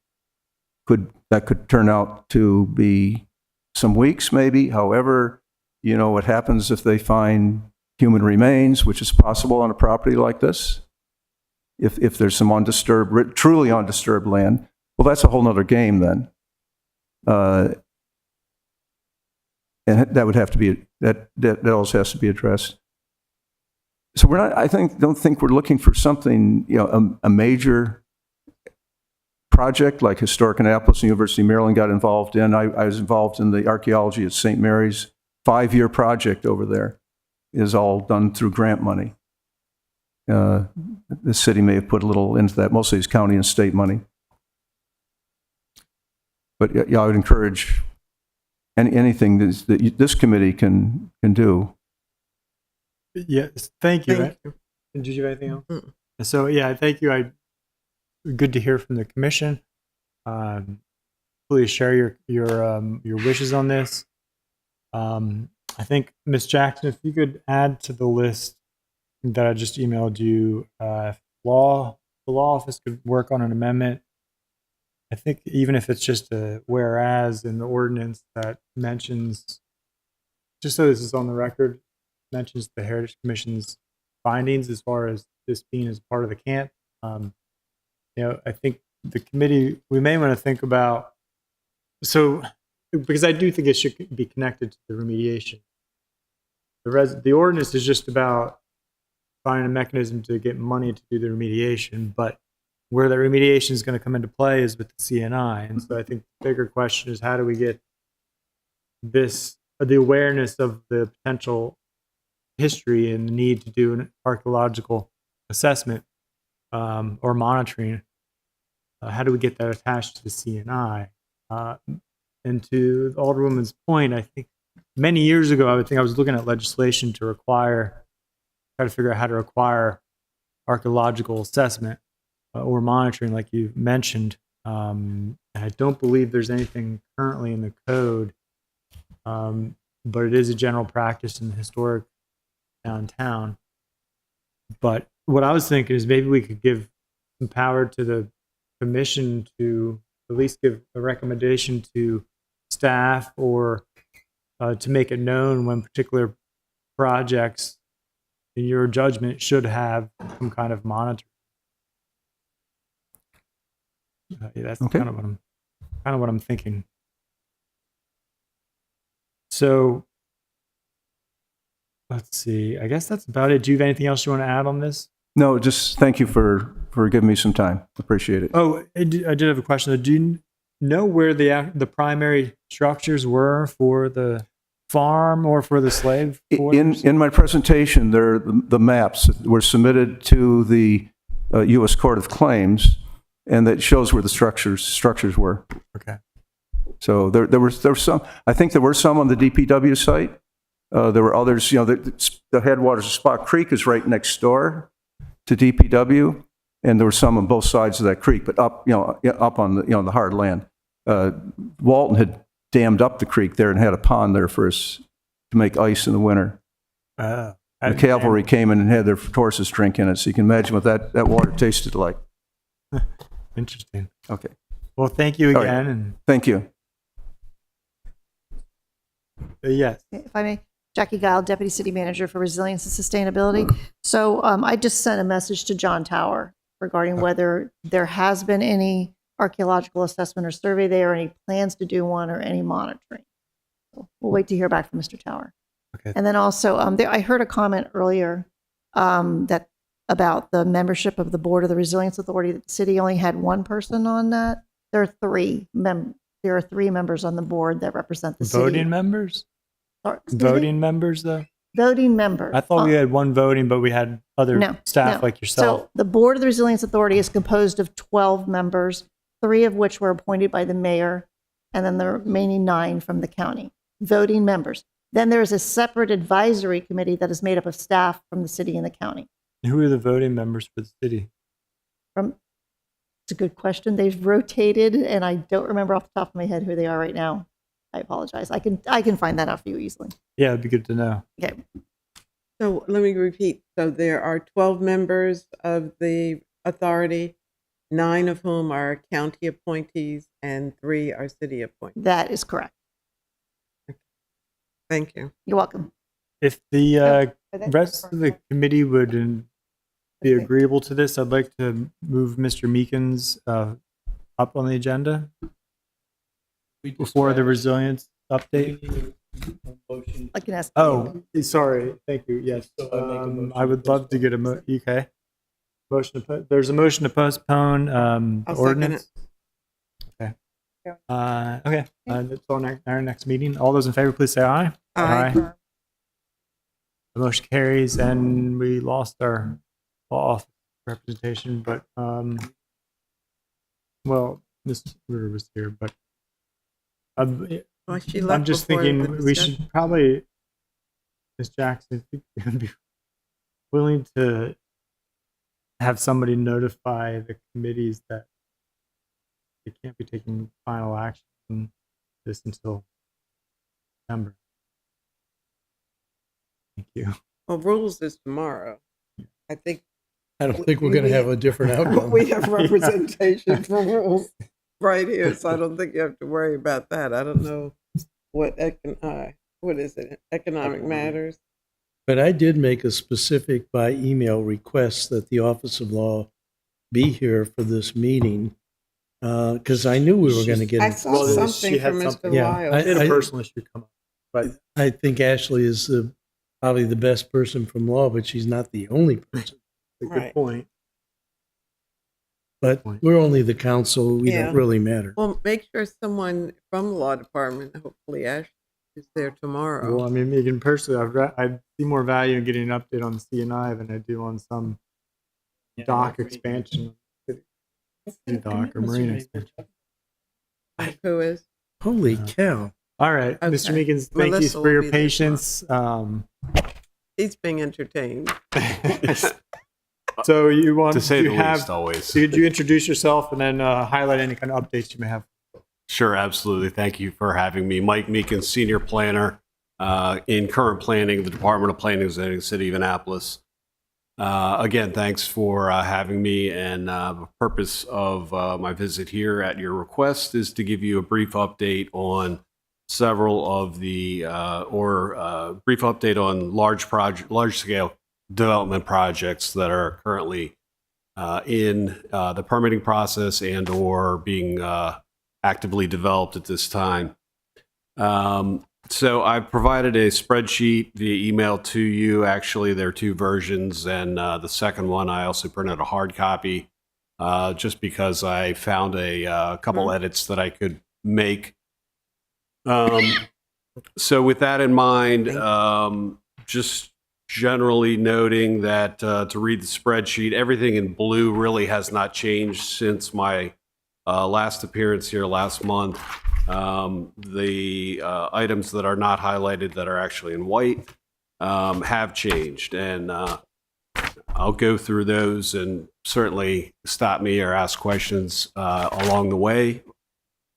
could turn out to be some weeks maybe. However, what happens if they find human remains, which is possible on a property like this? If there's some truly undisturbed land, well, that's a whole nother game then. And that would have to be, that also has to be addressed. So don't think we're looking for something, a major project like Historic Annapolis and University of Maryland got involved in. I was involved in the archaeology at St. Mary's. 5-year project over there is all done through grant money. The city may have put a little into that. Mostly it's county and state money. But yeah, I would encourage anything that this committee can do. Yes, thank you. thank you. Did you have anything else? Mm. So yeah, thank you. Good to hear from the commission. Please share your wishes on this. I think Ms. Jackson, if you could add to the list that I just emailed you, the law office could work on an amendment. I think even if it's just a whereas in the ordinance that mentions, just so this is on the record, mentions the Heritage Commission's findings as far as this being as part of the camp. I think the committee, we may want to think about, because I do think it should be connected to the remediation. The ordinance is just about finding a mechanism to get money to do the remediation, but where the remediation is going to come into play is with the CNI. And so I think the bigger question is, how do we get the awareness of the potential history and the need to do an archaeological assessment or monitoring? How do we get that attached to the CNI? And to the Alderwoman's point, I think many years ago, I was looking at legislation to try to figure out how to require archaeological assessment or monitoring, like you mentioned. And I don't believe there's anything currently in the code, but it is a general practice in the historic downtown. But what I was thinking is maybe we could give some power to the commission to at least give a recommendation to staff or to make it known when particular projects, in your judgment, should have some kind of monitoring. That's Okay. kind of what I'm thinking. So let's see. I guess that's about it. Do you have anything else you want to add on this? No, just thank you for giving me some time. Appreciate it. Oh, I did have a question. Do you know where the primary structures were for the farm or for the slave quarters? In my presentation, the maps were submitted to the U.S. Court of Claims, and that shows where the structures were. Okay. So there were some. I think there were some on the DPW site. There were others. The headwaters of Spot Creek is right next door to DPW, and there were some on both sides of that creek, but up on the hard land. Walton had dammed up the creek there and had a pond there for us to make ice in the winter. The cavalry came in and had their horses drink in it, so you can imagine what that water tasted like. Interesting. Okay. Well, thank you All right. again. And Thank you. yes. If I may, Jackie Guile, Deputy City Manager for Resilience and Sustainability. So I just sent a message to John Tower regarding whether there has been any archaeological assessment or survey there, any plans to do one, or any monitoring. So we'll wait to hear back from Mr. Tower. Okay. And then also, I heard a comment earlier that about the membership of the board of the Resilience Authority. That the city only had one person on that. There are three members on the board that represent the city. Voting members? Sorry, excuse me? Voting members, though? Voting members. I thought we had one voting, but we had other staff like yourself. So the Board of the Resilience Authority is composed of 12 members, 3 of which were appointed by the mayor, and then the remaining 9 from the county, voting members. Then there is a separate advisory committee that is made up of staff from the city and the county. Who are the voting members for the city? It's a good question. They've rotated, and I don't remember off the top of my head who they are right now. I apologize. I can find that out for you easily. Yeah, it'd be good to know. Okay. So let me repeat. So there are 12 members of the authority, 9 of whom are county appointees and 3 are city appointees. That is correct. Thank you. You're welcome. If the rest of the committee would be Okay. agreeable to this, I'd like to move Mr. Meekins up on the agenda before the resilience update. I can ask. Oh, sorry. Thank you. Yes. So I make a motion I would love to get a okay. Motion to put. There's a motion to postpone the I'll second ordinance. Okay. Okay. That's on our next meeting. All those in favor, please say aye. Aye. The motion carries, and we lost our law office representation, but well, Ms. Ritter was here, but Well, she left I'm just before the thinking we discussion. should probably, Ms. Jackson, I think you're gonna be willing to have somebody notify the committees that they can't be taking final action on this until September. Thank you. Well, rules is tomorrow. I think I don't think we're going to have a different outcome. we have representation for rules right here, so I don't think you have to worry about that. I don't know what is it? Economic matters. But I did make a specific by email request that the Office of Law be here for this meeting, because I knew we were going to get I into saw Well, she something had from Mr. something- Yeah, Lyle. I- She had a personal issue come up. But I think Ashley is probably the best person from law, but she's not the only person. it's a Right. good point. But we're only the council. We Yeah. don't really matter. Well, make sure someone from the law department, hopefully Ash, is there tomorrow. Well, I mean, Megan, personally, I see more value in getting an update on the CNI than I do on some dock expansion, city dock or marine expansion. Who is? Holy cow. All right, Mr. Okay. Meekins, thank you Melissa for will your be there patience. He's being entertained. So you want To say you the have, least, always. Could you introduce yourself and then highlight any kind of updates you may have? Sure, absolutely. Thank you for having me. Mike Meekins, Senior Planner in Current Planning, the Department of Planning and Zoning, City of Annapolis. Again, thanks for having me. And the purpose of my visit here at your request is to give you a brief update on several of the, brief update on large scale development projects that are currently in the permitting process and or being actively developed at this time. So I've provided a spreadsheet via email to you. Actually, there are two versions, and the second one I also printed a hard copy just because I found a couple edits that I could make. So with that in mind, just generally noting that to read the spreadsheet, everything in blue really has not changed since my last appearance here last month. The items that are not highlighted that are actually in white have changed, and I'll go through those and certainly stop me or ask questions along the way.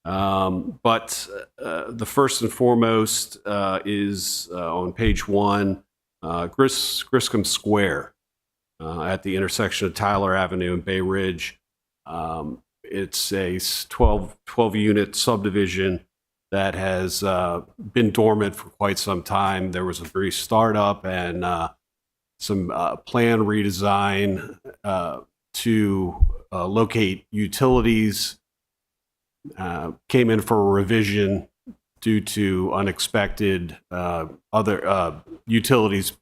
But the first and foremost is on page 1, Griscom Square at the intersection of Tyler Avenue and Bay Ridge. It's a 12-unit subdivision that has been dormant for quite some time. There was a brief startup and some plan redesign to locate utilities came in for a revision due to unexpected other utilities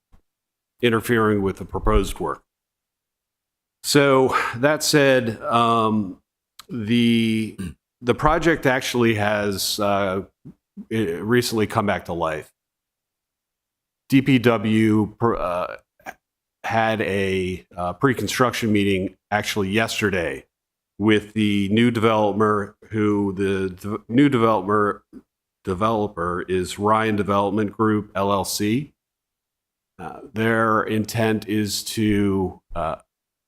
interfering with the proposed work. So that said, the project actually has recently come back to life. DPW had a pre-construction meeting actually yesterday with the new developer, who the new developer is Ryan Development Group, LLC. Their intent is to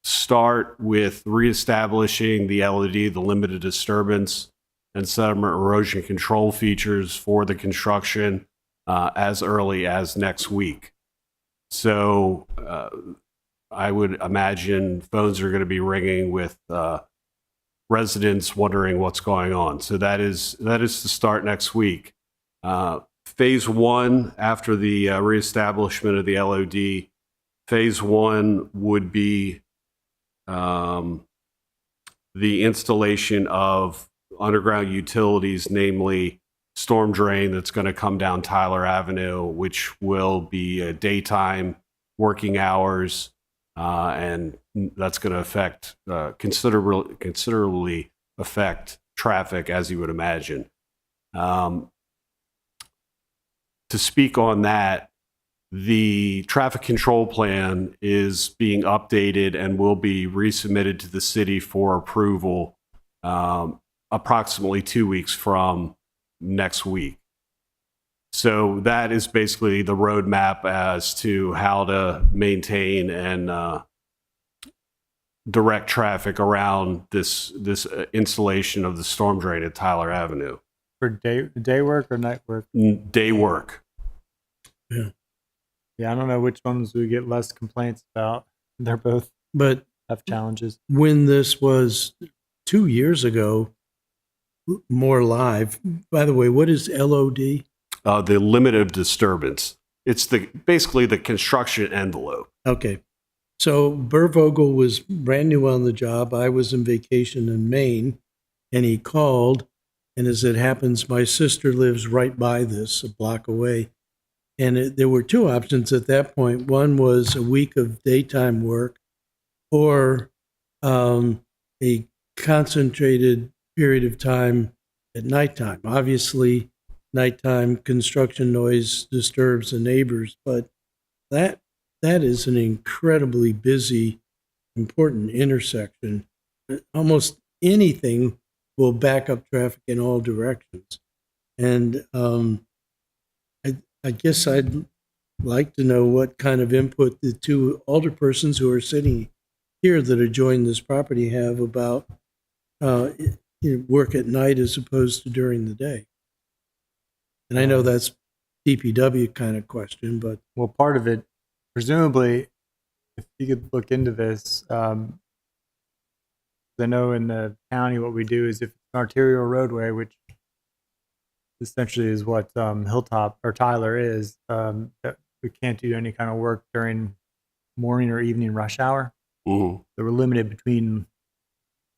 start with reestablishing the LOD, the limited disturbance and sediment erosion control features for the construction as early as next week. So I would imagine phones are going to be ringing with residents wondering what's going on. So that is to start next week. Phase 1, after the reestablishment of the LOD, phase 1 would be the installation of underground utilities, namely storm drain that's going to come down Tyler Avenue, which will be daytime working hours, and that's going to affect considerably affect traffic, as you would imagine. To speak on that, the traffic control plan is being updated and will be resubmitted to the city for approval approximately 2 weeks from next week. So that is basically the roadmap as to how to maintain and direct traffic around this installation of the storm drain at Tyler Avenue. For day work or night work? Day work. Yeah, I don't know which ones we get less complaints about. They're both But have challenges. when this was 2 years ago, more live. By the way, what is LOD? The limit of disturbance. it's basically the construction envelope. Okay. So Burr Vogel was brand new on the job. I was on vacation in Maine, and he called. And as it happens, my sister lives right by this, a block away. And there were two options at that point. One was a week of daytime work or a concentrated period of time at nighttime. Obviously, nighttime construction noise disturbs the neighbors, but that is an incredibly busy, important intersection. Almost anything will back up traffic in all directions. And I guess I'd like to know what kind of input the two alderpersons who are sitting here that are joining this property have about work at night as opposed to during the day. And I know that's DPW kind of question, but Well, part of it, presumably, if you could look into this, I know in the county what we do is if it's an arterial roadway, which essentially is what Hilltop or Tyler is, that we can't do any kind of work during morning or evening rush hour. Mhm. So we're limited between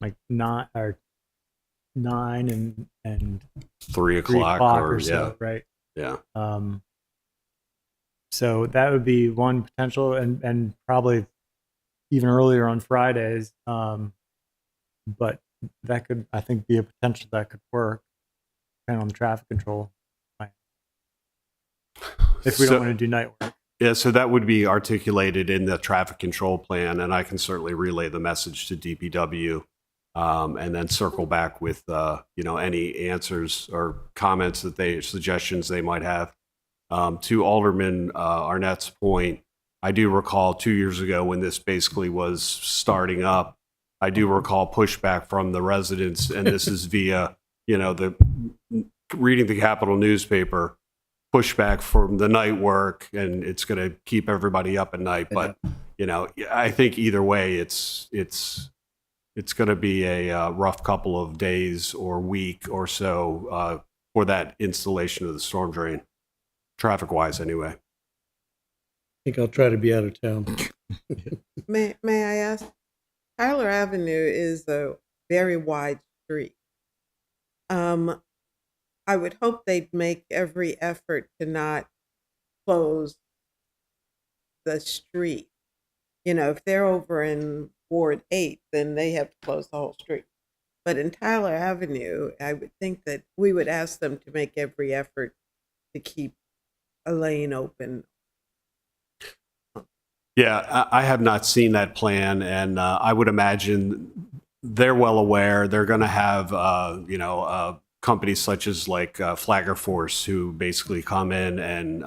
like 9 and 3 3 o'clock, or yeah, so, right? yeah. So that would be one potential, and probably even earlier on Fridays. But that could, I think, be a potential that could work, depending on the traffic control plan. If we So- don't want to do night work. Yeah, so that would be articulated in the traffic control plan, and I can certainly relay the message to DPW, and then circle back with any answers or comments suggestions they might have. To Alderman Arnett's point, I do recall 2 years ago when this basically was starting up. I do recall pushback from the residents, and this is via the reading the Capitol newspaper. Pushback from the night work, and it's going to keep everybody up at night. But I think either way, it's going to be a rough couple of days or week or so for that installation of the storm drain, traffic wise, anyway. I think I'll try to be out of town. May I ask? Tyler Avenue is a very wide street. I would hope they'd make every effort to not close the street. If they're over in Ward 8, then they have to close the whole street. But in Tyler Avenue, I would think that we would ask them to make every effort to keep a lane open. Yeah, I have not seen that plan, and I would imagine they're well aware. They're going to have, companies such as like Flagger Force, who basically come in and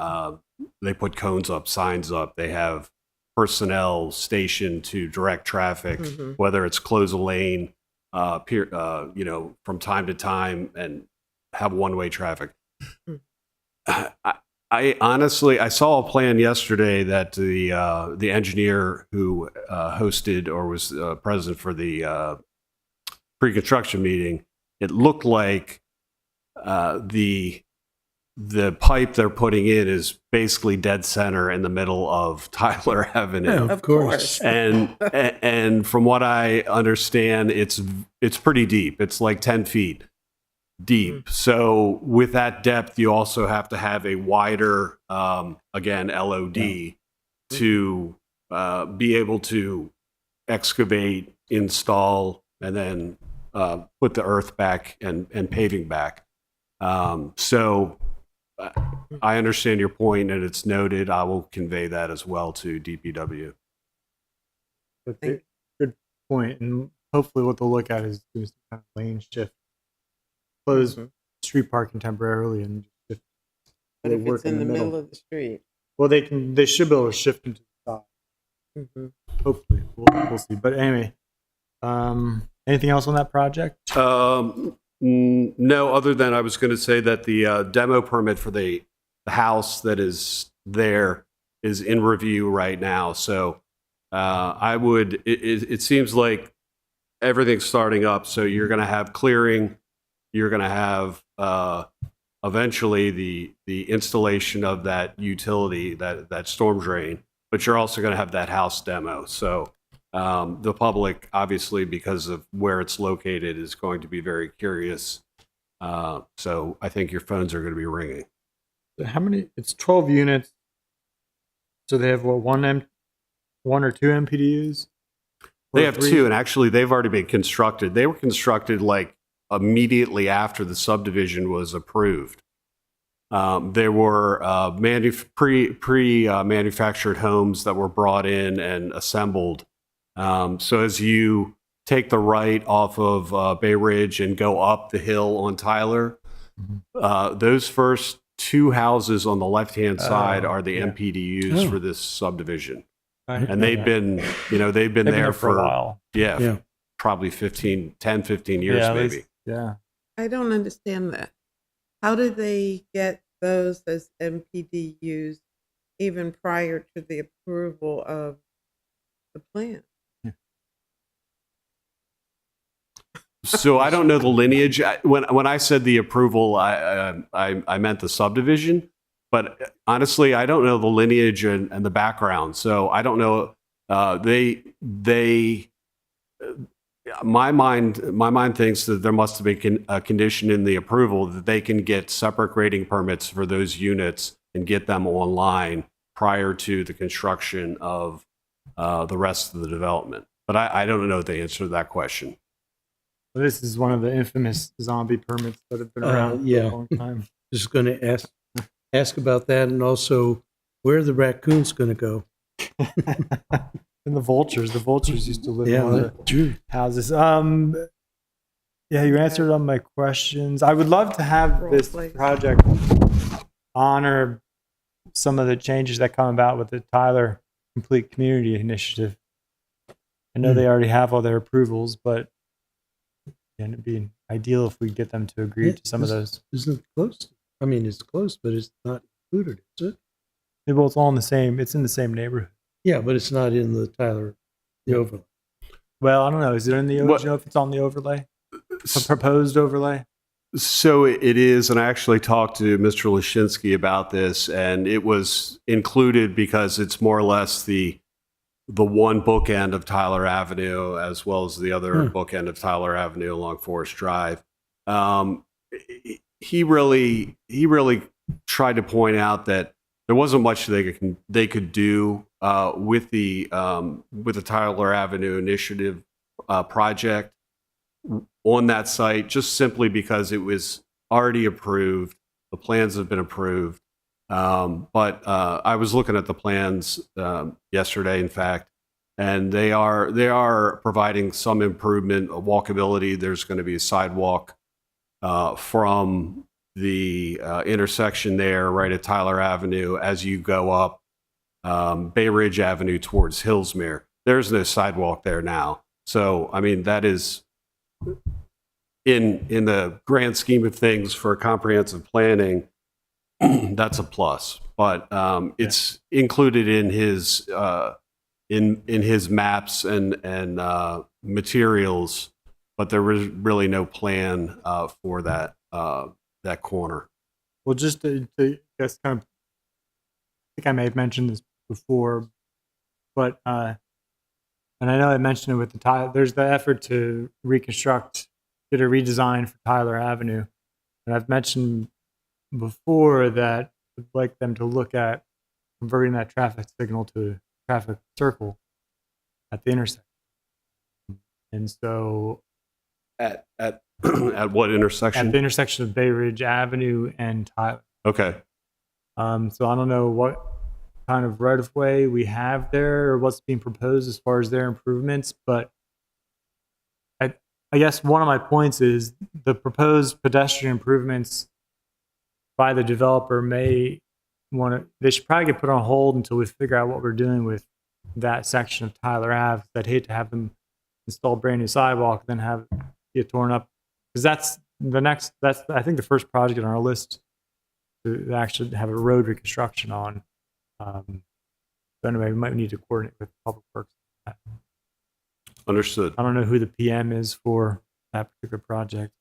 they put cones up, signs up. They have personnel stationed to direct traffic, whether it's close a lane, from time to time, and have one-way traffic. I honestly, I saw a plan yesterday that the engineer who hosted or was present for the pre-construction meeting, it looked like the pipe they're putting in is basically dead center in the middle of Tyler Avenue. Yeah, of course. And from what I understand, it's pretty deep. It's like 10 feet deep. So with that depth, you also have to have a wider, again, LOD to be able to excavate, install, and then put the earth back and paving back. So I understand your point, and it's noted. I will convey that as well to DPW. But good point, and hopefully what they'll look at is doing some kind of lane shift, close street parking temporarily, and shift. But if work it's in the middle of the street. Well, they should be able to shift into the side. Hopefully, we'll see. But anyway, anything else on that project? No, other than I was going to say that the demo permit for the house that is there is in review right now. So it seems like everything's starting up. So you're going to have clearing, you're going to have eventually the installation of that utility, that storm drain, but you're also going to have that house demo. So the public, obviously, because of where it's located, is going to be very curious. So I think your phones are going to be ringing. How many? It's 12 units. So they have what, one or two MPDUs? They Or have three? two, and actually they've already been constructed. They were constructed like immediately after the subdivision was approved. There were manufactured homes that were brought in and assembled. So as you take the right off of Bay Ridge and go up the hill on Tyler, those first two houses on the left-hand side are the yeah. MPDUs Oh. for this subdivision. Right. And they've been, they've been there for a while. Yeah, Yeah. probably 10, 15 years Yeah, maybe. Yeah. I don't understand that. How do they get those as MPDUs even prior to the approval of the plan? So I don't know the lineage. When I said the approval, I meant the subdivision. But honestly, I don't know the lineage and the background. So I don't know. My mind thinks that there must have been a condition in the approval that they can get separate grading permits for those units and get them online prior to the construction of the rest of the development. But I don't know the answer to that question. Well, this is one of the infamous zombie permits that have been around yeah. for a long time. Just going to ask about that, and also where are the raccoons going to go? And the vultures used to live in one of the true. houses. Yeah, you answered all my questions. I would love to have this project honor some of the changes that come about with the Tyler Complete Community Initiative. I know they already have all their approvals, but it'd be ideal if we get them to agree to some of those. Isn't it close? I mean, it's close, but it's not included, is it? They're both all in the same. It's in the same neighborhood. Yeah, but it's not in the Tyler, the overlay. Well, I don't know. Is it in the? Do you know if it's on the overlay? A proposed overlay? So it is, and I actually talked to Mr. Lashinsky about this, and it was included because it's more or less the one bookend of Tyler Avenue as well as the other bookend of Tyler Avenue along Forest Drive. He really tried to point out that there wasn't much they could do with the Tyler Avenue Initiative project on that site, just simply because it was already approved. The plans have been approved. But I was looking at the plans yesterday, in fact, and they are providing some improvement, walkability. There's going to be a sidewalk from the intersection there, right at Tyler Avenue, as you go up Bay Ridge Avenue towards Hillsmere. There's no sidewalk there now. So, I mean, that is in the grand scheme of things for comprehensive planning, that's a plus. But it's included in his in his maps and materials, but there was really no plan for that that corner. Well, just to guess, kind of, I think I may have mentioned this before, but and I know I mentioned it with the Tyler. There's the effort to reconstruct, get a redesign for Tyler Avenue, and I've mentioned before that I'd like them to look at converting that traffic signal to a traffic circle at the intersection. And so At at what intersection? at the intersection of Bay Ridge Avenue and Tyler. Okay. So I don't know what kind of right of way we have there or what's being proposed as far as their improvements, but I guess one of my points is the proposed pedestrian improvements by the developer they should probably get put on hold until we figure out what we're doing with that section of Tyler Ave. I'd hate to have them install a brand new sidewalk, then have it get torn up. Because that's I think the first project on our list to actually have a road reconstruction on. So anyway, we might need to coordinate with Public Works. Understood. I don't know who the PM is for that particular project.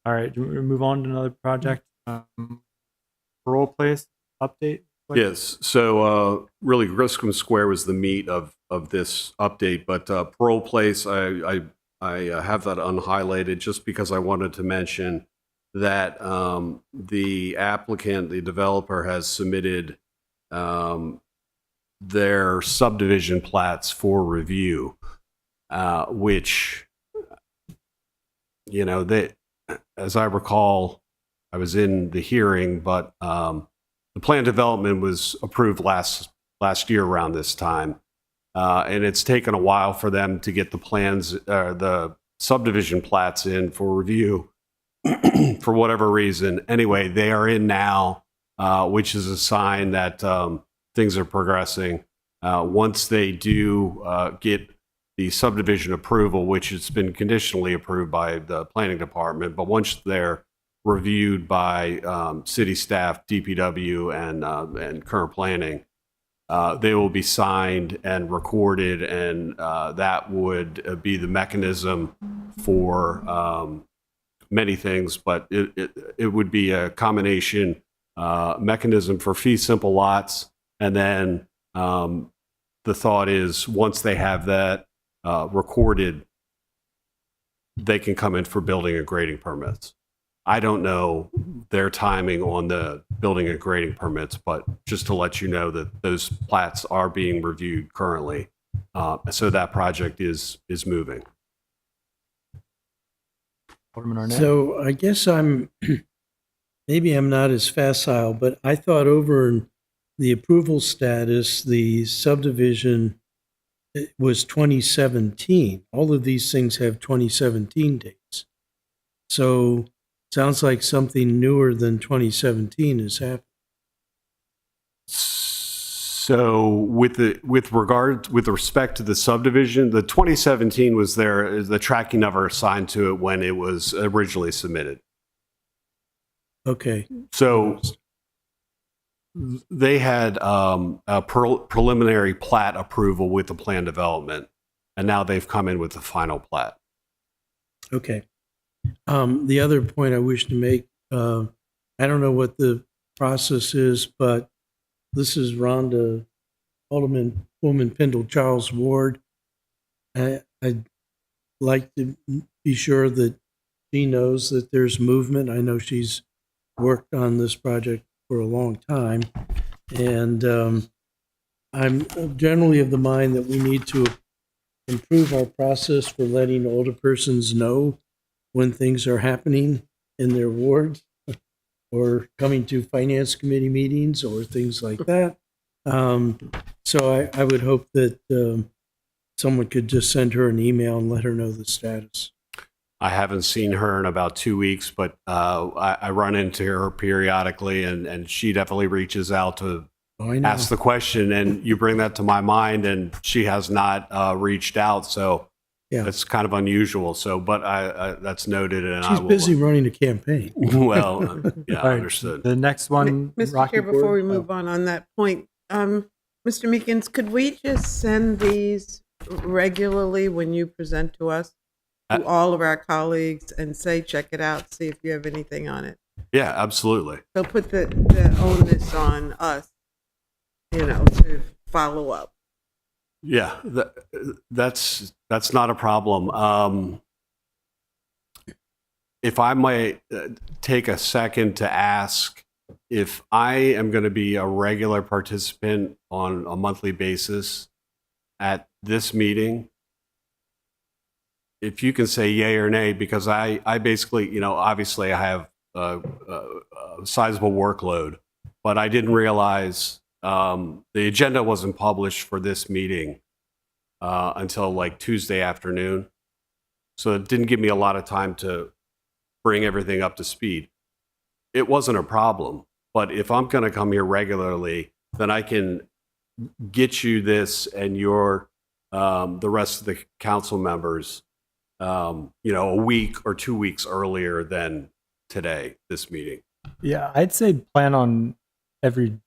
All right, do we move on to another project? Parole Place update? Yes. So really, Griscom Square was the meat of this update, but Parole Place, I have that unhighlighted just because I wanted to mention that the applicant, the developer, has submitted their subdivision plats for review, which, you know, they, as I recall, I was in the hearing, but the plan development was approved last year around this time, and it's taken a while for them to get the plans, the subdivision plats in for review for whatever reason. Anyway, they are in now, which is a sign that things are progressing. Once they do get the subdivision approval, which has been conditionally approved by the planning department, but once they're reviewed by city staff, DPW, and current planning, they will be signed and recorded, and that would be the mechanism for many things, but it would be a combination mechanism for fee simple lots, and then the thought is once they have that recorded, they can come in for building and grading permits. I don't know their timing on the building and grading permits, but just to let you know that those plats are being reviewed currently. So that project is moving. Alderman Arnett? So I guess maybe I'm not as facile, but I thought over in the approval status, the subdivision was 2017. All of these things have 2017 dates. So sounds like something newer than 2017 has happened. So with respect to the subdivision, the 2017 was there, the tracking number assigned to it when it was originally submitted. Okay. So they had a preliminary plat approval with the plan development, and now they've come in with the final plat. Okay. The other point I wish to make, I don't know what the process is, but this is Rhonda Alderman Woman Pendle Charles Ward. I'd like to be sure that she knows that there's movement. I know she's worked on this project for a long time, and I'm generally of the mind that we need to improve our process for letting older persons know when things are happening in their wards or coming to finance committee meetings or things like that. So I would hope that someone could just send her an email and let her know the status. I haven't seen her in about 2 weeks, but I run into her periodically, and she definitely reaches out to Oh, I know. ask the question, and you bring that to my mind, and she has not reached out, so Yeah. it's kind of unusual. So, but I that's noted, and I She's will. busy running a campaign. Well, yeah, All right, understood. The next one, Mr. Rocky Chair, before we Board? move on that point, Mr. Meekins, could we just send these regularly when you present to us, to all of our colleagues, and say, check it out, see if you have anything on it? Yeah, absolutely. So put the onus on us, to follow up. Yeah, that's not a problem. If I might take a second to ask if I am going to be a regular participant on a monthly basis at this meeting, if you can say yay or nay, because I basically, obviously I have a sizable workload, but I didn't realize the agenda wasn't published for this meeting until like Tuesday afternoon. So it didn't give me a lot of time to bring everything up to speed. It wasn't a problem, but if I'm going to come here regularly, then I can get you this and your the rest of the council members, a week or 2 weeks earlier than today, this meeting. Yeah, I'd say plan on every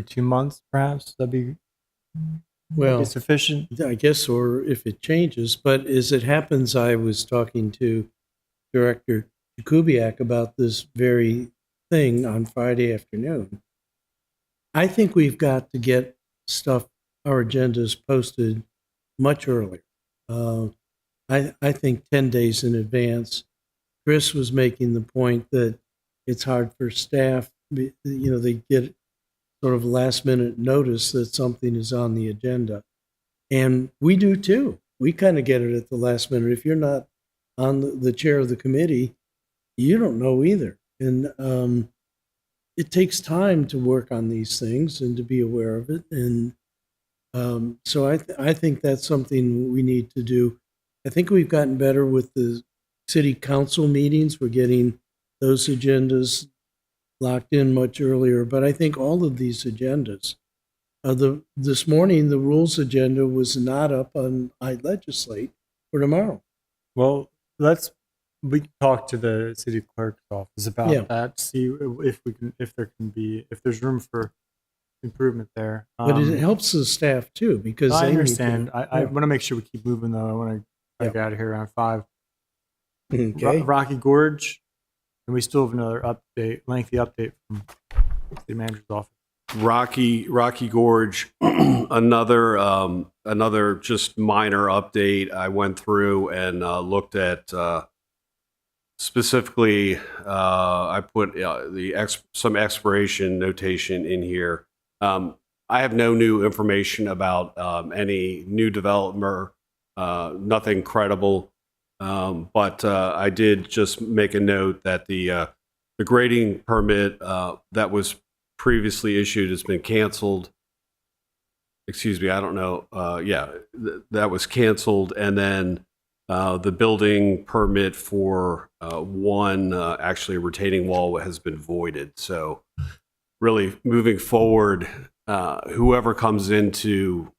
2 months, perhaps. That'd be Well, sufficient. I guess, or if it changes. But as it happens, I was talking to Director Kubiak about this very thing on Friday afternoon. I think we've got to get our agendas posted much earlier. I think 10 days in advance. Chris was making the point that it's hard for staff, they get sort of last minute notice that something is on the agenda. And we do too. We kind of get it at the last minute. If you're not on the chair of the committee, you don't know either. And it takes time to work on these things and to be aware of it. And so I think that's something we need to do. I think we've gotten better with the city council meetings. We're getting those agendas locked in much earlier. But I think all of these agendas, this morning, the rules agenda was not up on iLegislate for tomorrow. Well, we can talk to the city clerk's office about Yeah. that, see if there's room for improvement there. But it helps the staff too, because I they need to- understand. I Yeah. want to make sure we keep moving though. I want to get out of here around 5. Okay. Rocky Gorge, and we still have another lengthy update from the city manager's office. Rocky Gorge, another just minor update. I went through and looked at specifically. I put some expiration notation in here. I have no new information about any new developer, nothing credible. But I did just make a note that the grading permit that was previously issued has been canceled. Excuse me, I don't know. That was canceled. And then the building permit for one actually retaining wall has been voided. So really moving forward, whoever comes in to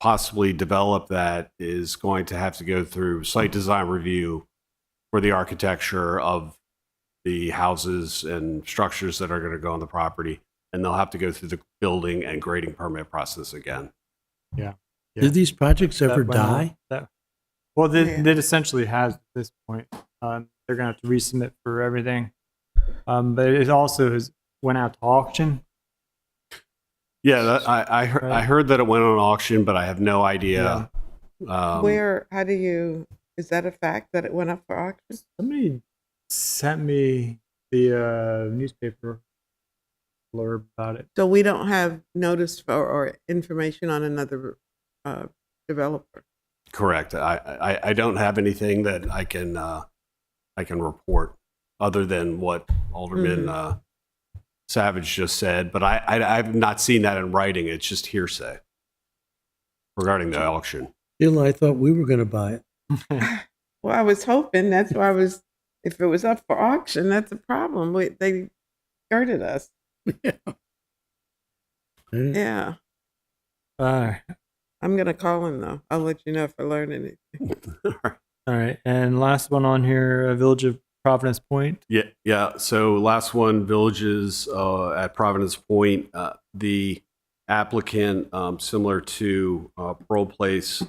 possibly develop that is going to have to go through site design review for the architecture of the houses and structures that are going to go on the property. And they'll have to go through the building and grading permit process again. Yeah. Did these projects ever That went on- die? Well, Yeah. it essentially has at this point. They're going to have to resubmit for everything. But it also went out to auction. Yeah, I heard that it went on auction, but I have no idea. Is that a fact that it went up for auction? Somebody sent me the newspaper blurb about it. So we don't have notice or information on another developer. Correct. I don't have anything that I can report other than what Alderman Savage just said, but I've not seen that in writing. It's just hearsay regarding the auction. Still, I thought we were going to buy it. Well, I was hoping. That's why if it was up for auction, that's a problem. They skirted us. Yeah. I'm going to call him, though. I'll let you know if I learn anything. All right. And last one on here, Village of Providence Point. Yeah. So last one, Villages at Providence Point. The applicant, similar to Pearl Place,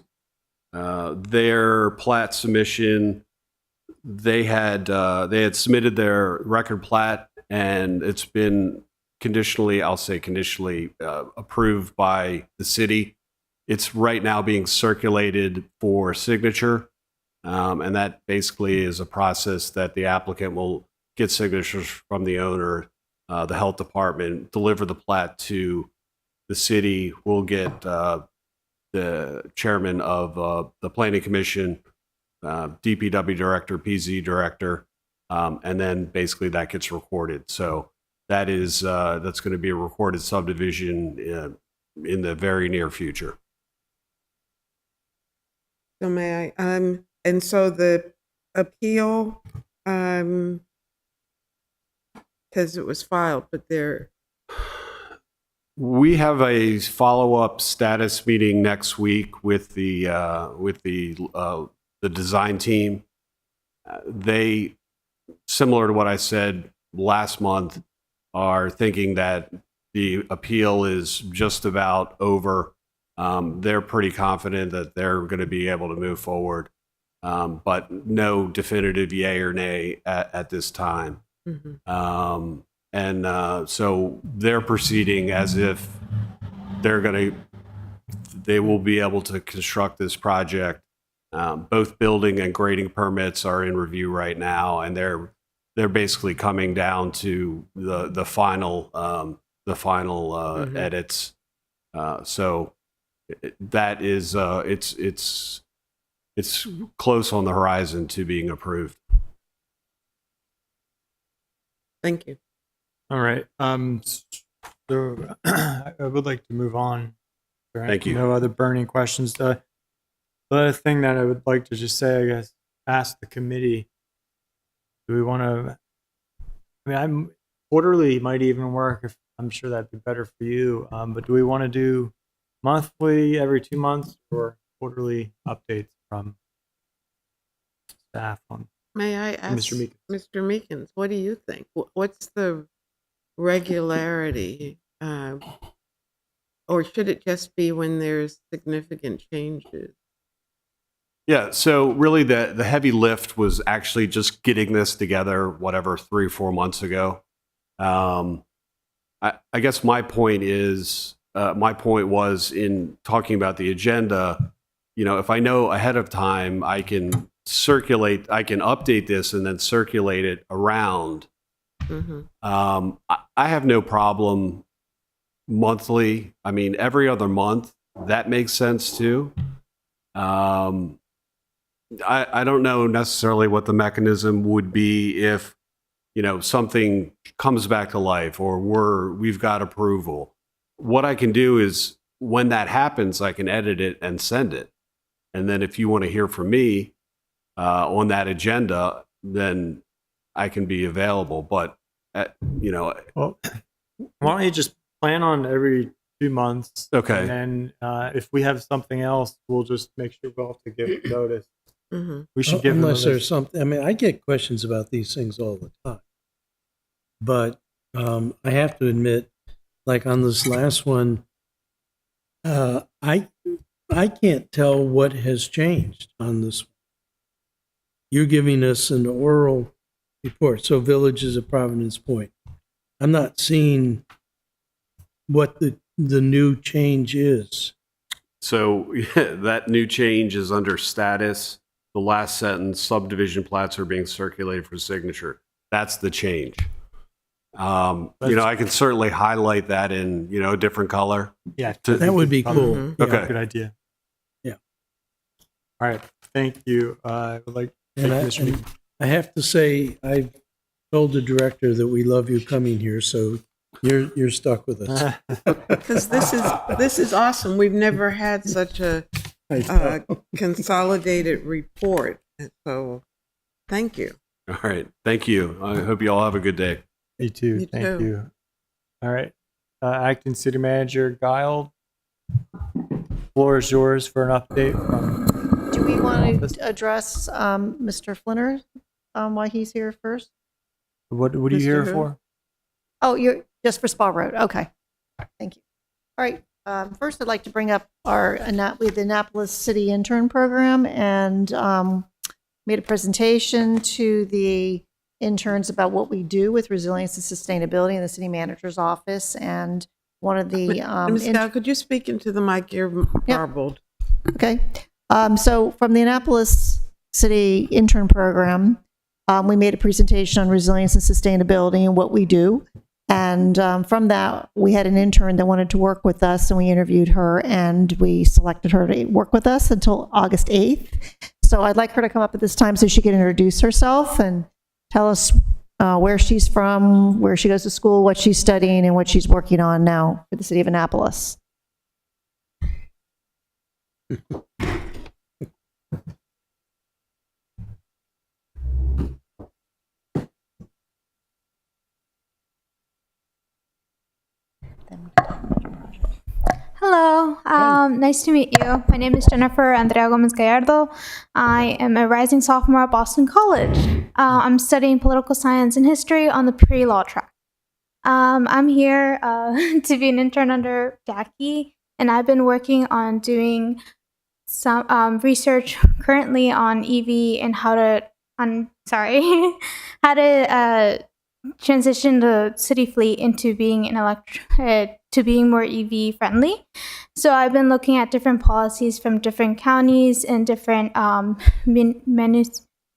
their plat submission, they had submitted their record plat, and it's been conditionally approved by the city. It's right now being circulated for signature. And that basically is a process that the applicant will get signatures from the owner, the health department, deliver the plat to the city. We'll get the chairman of the planning commission, DPW director, PZ director, and then basically that gets recorded. So that's going to be a recorded subdivision in the very near future. So may I? And so the appeal, because it was filed, but We have a follow-up status meeting next week with the design team. They, similar to what I said last month, are thinking that the appeal is just about over. They're pretty confident that they're going to be able to move forward. but no definitive yay or nay at this time. So they're proceeding as if they will be able to construct this project. Both building and grading permits are in review right now, and they're basically coming down to the final edits. So that is it's close on the horizon to being approved. Thank you. All right. So I would like to move on. There are Thank you. No other burning questions. The other thing that I would like to just say, I guess, ask the committee, do we want to, quarterly might even work, if I'm sure that'd be better for you. But do we want to do monthly, every 2 months, or quarterly updates from staff on? May I ask, Mr. Meekins. Mr. Meekins, what do you think? What's the regularity? Or should it just be when there's significant changes? Yeah, so really the heavy lift was actually just getting this together, whatever, 3 or 4 months ago. I guess my point was in talking about the agenda, if I know ahead of time, I can update this and then circulate it around. I have no problem monthly. I mean, every other month, that makes sense too. I don't know necessarily what the mechanism would be if, something comes back to life or we've got approval. What I can do is when that happens, I can edit it and send it. And then if you want to hear from me on that agenda, then I can be available. But, Well, why don't you just plan on every 2 months? Okay. And then if we have something else, we'll just make sure we'll have to give notice. We should give them Unless a there's something, I mean, I get questions about these things all the time. But I have to admit, like on this last one, I can't tell what has changed on this one. You're giving us an oral report, so Villages of Providence Point. I'm not seeing what the new change is. So that new change is under status. The last sentence, subdivision plats are being circulated for signature. That's the change. I can certainly highlight that in, a different color. Yeah, That would be cool. Yeah, Okay. good idea. Yeah. All right. Thank you. I would like to And thank Mr. Meekins. I have to say, I've told the director that we love you coming here, so you're stuck with us. Because this is awesome. We've never had such a consolidated report. And so, thank you. All right. Thank you. I hope you all have a good day. Me too. You Thank too. you. All right. Acting City Manager Guile, floor is yours for an update from. Do we want to address Mr. Flinner while he's here first? What are you Mr. here who? for? Oh, you're just for Spa Road. Okay. Thank you. All right. First, I'd like to bring up we have the Annapolis City Intern Program and made a presentation to the interns about what we do with resilience and sustainability in the city manager's office. And one of the Ms. Dow, could you speak into the mic? You're garbled. Okay. So from the Annapolis City Intern Program, we made a presentation on resilience and sustainability and what we do. And from that, we had an intern that wanted to work with us, and we interviewed her, and we selected her to work with us until August 8th. So I'd like her to come up at this time so she can introduce herself and tell us where she's from, where she goes to school, what she's studying, and what she's working on now for the city of Annapolis. Hello, nice to meet you. My name is Jennifer Andrea Gomez Gallardo. I am a rising sophomore at Boston College. I'm studying political science and history on the pre-law track. I'm here to be an intern under Jackie, and I've been working on doing some research currently on EV and how to how to transition the city fleet into being to being more EV friendly. So I've been looking at different policies from different counties and different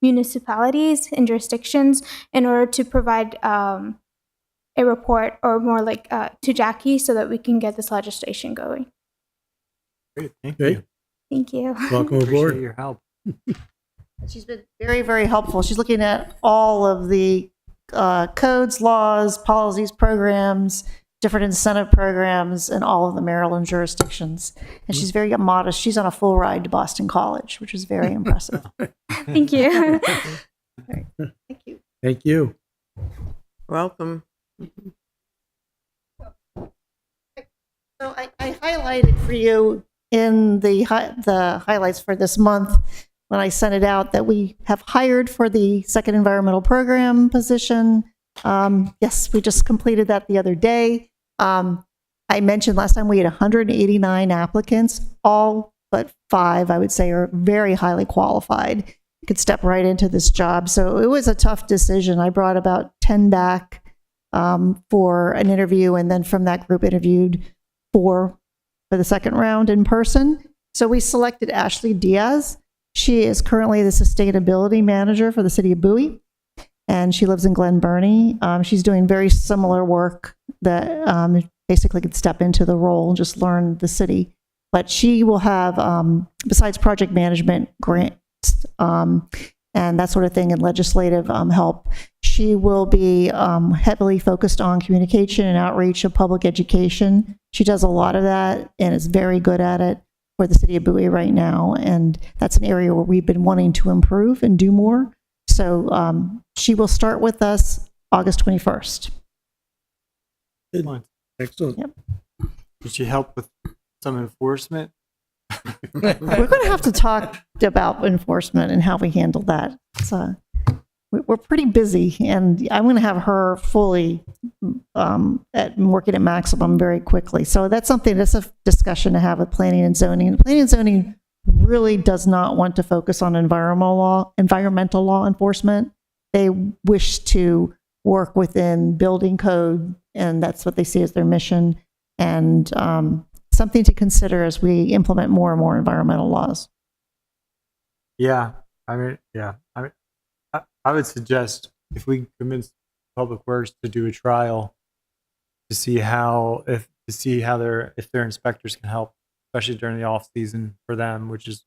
municipalities and jurisdictions in order to provide a report, or more like to Jackie, so that we can get this legislation going. Great, thank Great. you. Thank you. Welcome Appreciate aboard. your help. She's been very, very helpful. She's looking at all of the codes, laws, policies, programs, different incentive programs in all of the Maryland jurisdictions. And she's very modest. She's on a full ride to Boston College, which is very impressive. Thank you. Thank you. Thank you. Welcome. So I highlighted for you in the highlights for this month when I sent it out that we have hired for the second environmental program position. Yes, we just completed that the other day. I mentioned last time we had 189 applicants, all but 5, I would say, are very highly qualified, could step right into this job. So it was a tough decision. I brought about 10 back for an interview, and then from that group interviewed 4 for the second round in person. So we selected Ashley Diaz. She is currently the sustainability manager for the city of Bowie, and she lives in Glen Burnie. She's doing very similar work that basically could step into the role and just learn the city. But she will have, besides project management, grants and that sort of thing, and legislative help, she will be heavily focused on communication and outreach of public education. She does a lot of that and is very good at it for the city of Bowie right now. And that's an area where we've been wanting to improve and do more. So she will start with us August 21st. Excellent. Yep. Did she help with some enforcement? We're going to have to talk about enforcement and how we handle that. So we're pretty busy, and I'm going to have her fully working at maximum very quickly. So that's something, that's a discussion to have with planning and zoning. Planning and zoning really does not want to focus on environmental law enforcement. They wish to work within building code, and that's what they see as their mission. And something to consider as we implement more and more environmental laws. Yeah, I would suggest if we convince Public Works to do a trial to see if their inspectors can help, especially during the off season for them, which is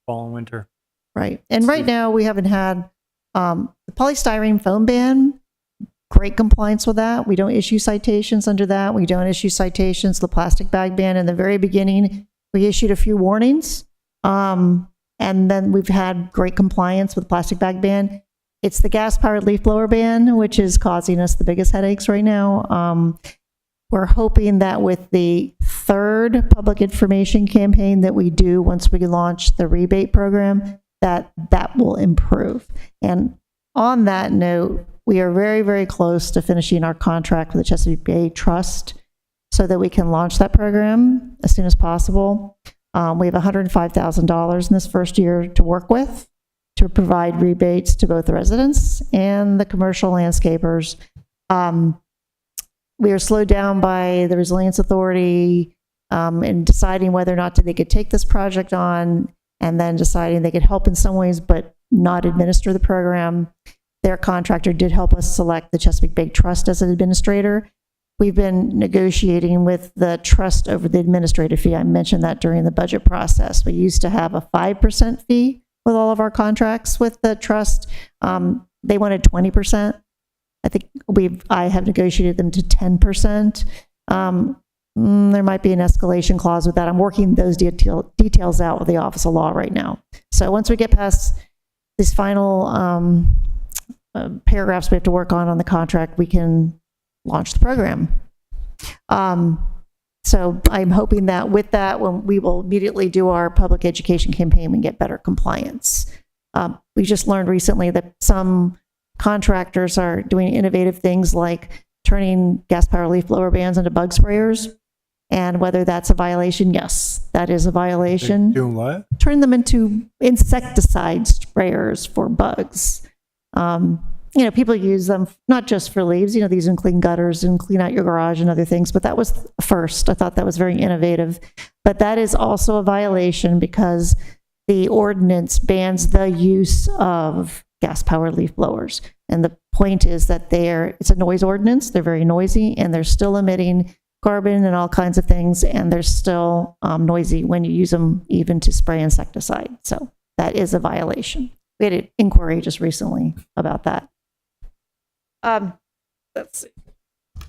fall and winter. Right. And right now we haven't had the polystyrene foam ban. Great compliance with that. We don't issue citations under that. We don't issue citations. The plastic bag ban in the very beginning, we issued a few warnings. And then we've had great compliance with the plastic bag ban. It's the gas-powered leaf blower ban, which is causing us the biggest headaches right now. We're hoping that with the third public information campaign that we do once we launch the rebate program, that will improve. And on that note, we are very, very close to finishing our contract with the Chesapeake Bay Trust so that we can launch that program as soon as possible. We have $105,000 in this first year to work with to provide rebates to both the residents and the commercial landscapers. We are slowed down by the Resilience Authority in deciding whether or not they could take this project on, and then deciding they could help in some ways but not administer the program. Their contractor did help us select the Chesapeake Bay Trust as an administrator. We've been negotiating with the trust over the administrative fee. I mentioned that during the budget process. We used to have a 5% fee with all of our contracts with the trust. They wanted 20%. I think I have negotiated them to 10%. There might be an escalation clause with that. I'm working those details out with the Office of Law right now. So once we get past these final paragraphs we have to work on the contract, we can launch the program. So I'm hoping that with that, when we will immediately do our public education campaign and get better compliance. We just learned recently that some contractors are doing innovative things like turning gas-powered leaf blower bans into bug sprayers. And whether that's a violation, yes, that is a violation. Doing what? Turn them into insecticide sprayers for bugs. People use them not just for leaves, these can clean gutters and clean out your garage and other things, but that was first. I thought that was very innovative. But that is also a violation because the ordinance bans the use of gas-powered leaf blowers. And the point is that it's a noise ordinance. They're very noisy and they're still emitting carbon and all kinds of things, and they're still noisy when you use them even to spray insecticide. So that is a violation. We had an inquiry just recently about that. Let's see.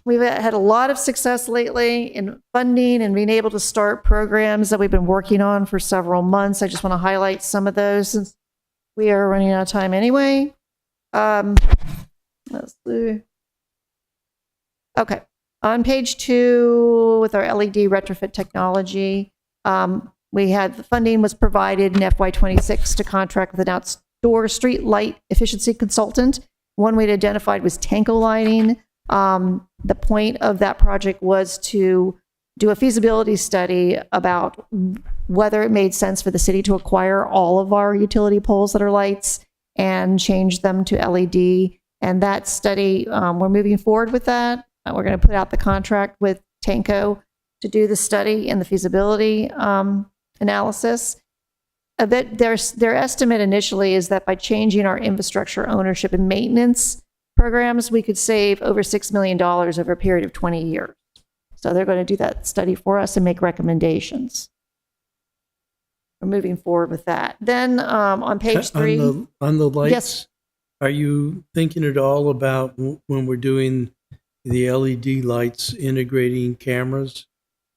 We've had a lot of success lately in funding and being able to start programs that we've been working on for several months. I just want to highlight some of those since we are running out of time anyway. Let's see. Okay. On page 2, with our LED retrofit technology, we had the funding was provided in FY26 to contract with an outdoor street light efficiency consultant. One we had identified was Tanko Lighting. The point of that project was to do a feasibility study about whether it made sense for the city to acquire all of our utility poles that are lights and change them to LED. And that study, we're moving forward with that. We're going to put out the contract with Tanko to do the study and the feasibility analysis. Their estimate initially is that by changing our infrastructure ownership and maintenance programs, we could save over $6 million over a period of 20 years. So they're going to do that study for us and make recommendations. We're moving forward with that. Then on page 3. On the lights, Yes. are you thinking at all about when we're doing the LED lights integrating cameras?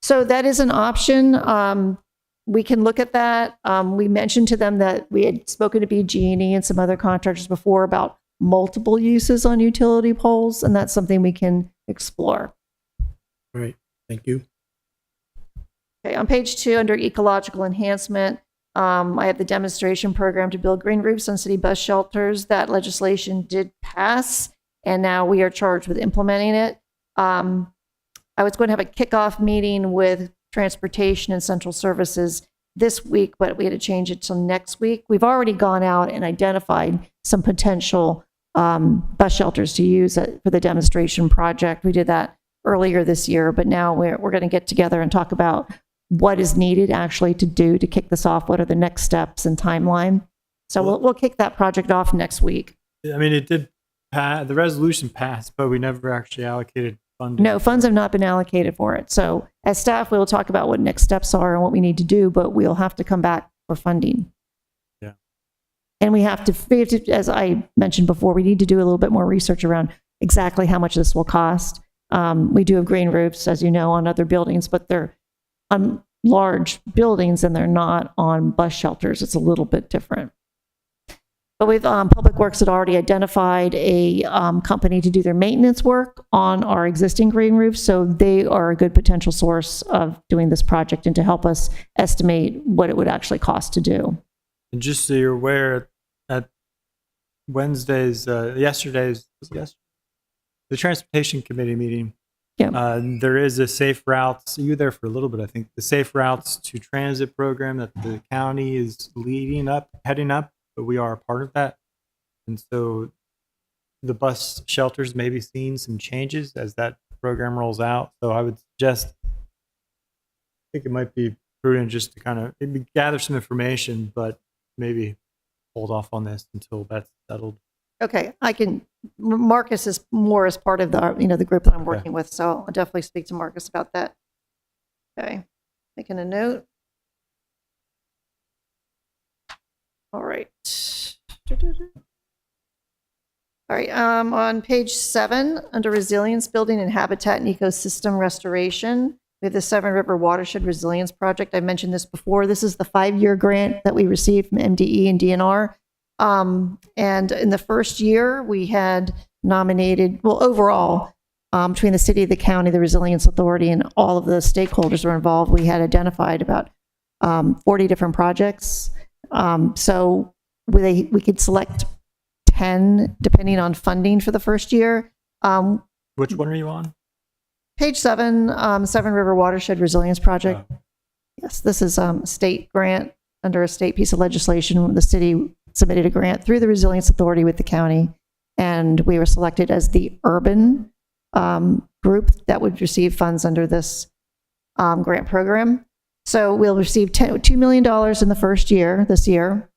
So that is an option. We can look at that. We mentioned to them that we had spoken to BG&E and some other contractors before about multiple uses on utility poles, and that's something we can explore. All right, thank you. Okay, on page 2, under ecological enhancement, I have the demonstration program to build green roofs on city bus shelters. That legislation did pass, and now we are charged with implementing it. I was going to have a kickoff meeting with transportation and central services this week, but we had to change it till next week. We've already gone out and identified some potential bus shelters to use for the demonstration project. We did that earlier this year, but now we're going to get together and talk about what is needed actually to do to kick this off. What are the next steps and timeline? So we'll kick that project off next week. I mean, it did pass, the resolution passed, but we never actually allocated funding. No, funds have not been allocated for it. So as staff, we'll talk about what next steps are and what we need to do, but we'll have to come back for funding. Yeah. And we have to, as I mentioned before, we need to do a little bit more research around exactly how much this will cost. We do have green roofs, as you know, on other buildings, but they're on large buildings and they're not on bus shelters. It's a little bit different. But with Public Works had already identified a company to do their maintenance work on our existing green roofs, so they are a good potential source of doing this project and to help us estimate what it would actually cost to do. And just so you're aware, at yesterday's the Transportation Committee meeting, Yeah. there is a Safe Routes, you were there for a little bit, I think, the Safe Routes to Transit program that the county is heading up, but we are a part of that. And so the bus shelters may be seeing some changes as that program rolls out. So I would suggest, I think it might be prudent just to kind of maybe gather some information, but maybe hold off on this until that's settled. Okay, Marcus is more as part of the group that I'm working with, so I'll definitely speak to Marcus about that. Okay, making a note. All right. All right, on page 7, under resilience building and habitat and ecosystem restoration, we have the Severn River Watershed Resilience Project. I mentioned this before. This is the 5-year grant that we received from MDE and DNR. And in the first year, we had nominated, overall, between the city, the county, the Resilience Authority, and all of the stakeholders were involved, we had identified about 40 different projects. So we could select 10, depending on funding for the first year. Which one are you on? Page 7, Severn River Watershed Resilience Project. Yes, this is a state grant under a state piece of legislation. The city submitted a grant through the Resilience Authority with the county, and we were selected as the urban group that would receive funds under this grant program. So we'll receive $2 million in the first year, this year,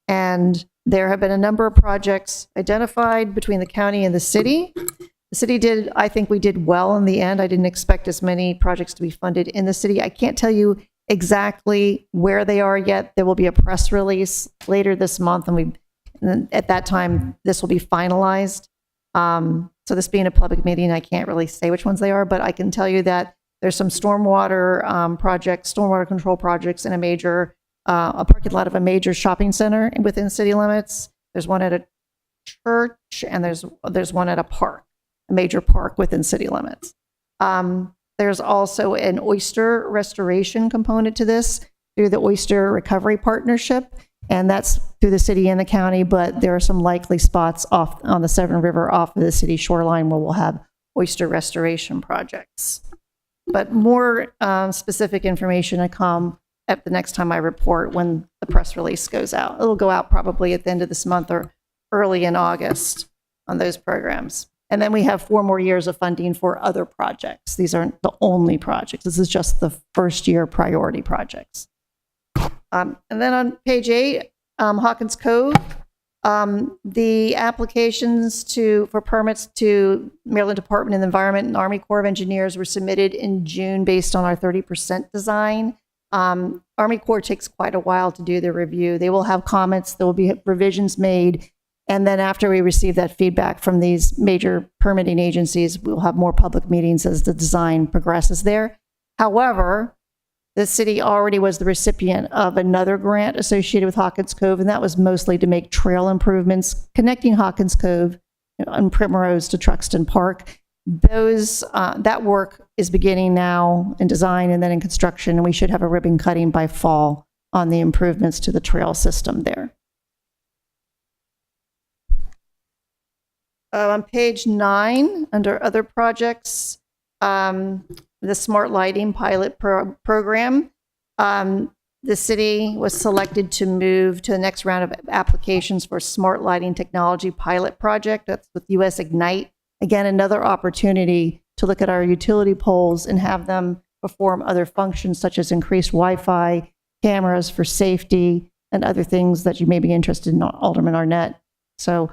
and there have been a number of projects identified between the county and the city. The city did, I think we did well in the end. I didn't expect as many projects to be funded in the city. I can't tell you exactly where they are yet. There will be a press release later this month, and at that time, this will be finalized. So this being a public meeting, I can't really say which ones they are, but I can tell you that there's some stormwater projects, stormwater control projects in a parking lot of a major shopping center within city limits. There's one at a church, and there's one at a park, a major park within city limits. There's also an oyster restoration component to this through the Oyster Recovery Partnership, and that's through the city and the county, but there are some likely spots off on the Severn River off of the city shoreline where we'll have oyster restoration projects. But more specific information to come at the next time I report when the press release goes out. It'll go out probably at the end of this month or early in August on those programs. And then we have 4 more years of funding for other projects. These aren't the only projects. This is just the first year priority projects. And then on page 8, Hawkins Cove, the applications for permits to Maryland Department of the Environment and Army Corps of Engineers were submitted in June based on our 30% design. Army Corps takes quite a while to do the review. They will have comments, there will be revisions made, and then after we receive that feedback from these major permitting agencies, we'll have more public meetings as the design progresses there. However, the city already was the recipient of another grant associated with Hawkins Cove, and that was mostly to make trail improvements connecting Hawkins Cove and Primrose to Truxton Park. That work is beginning now in design and then in construction, and we should have a ribbon cutting by fall on the improvements to the trail system there. On page 9, under other projects, the smart lighting pilot program, the city was selected to move to the next round of applications for smart lighting technology pilot project. That's with US Ignite. Again, another opportunity to look at our utility poles and have them perform other functions such as increased Wi-Fi, cameras for safety, and other things that you may be interested in, Alderman Arnett. So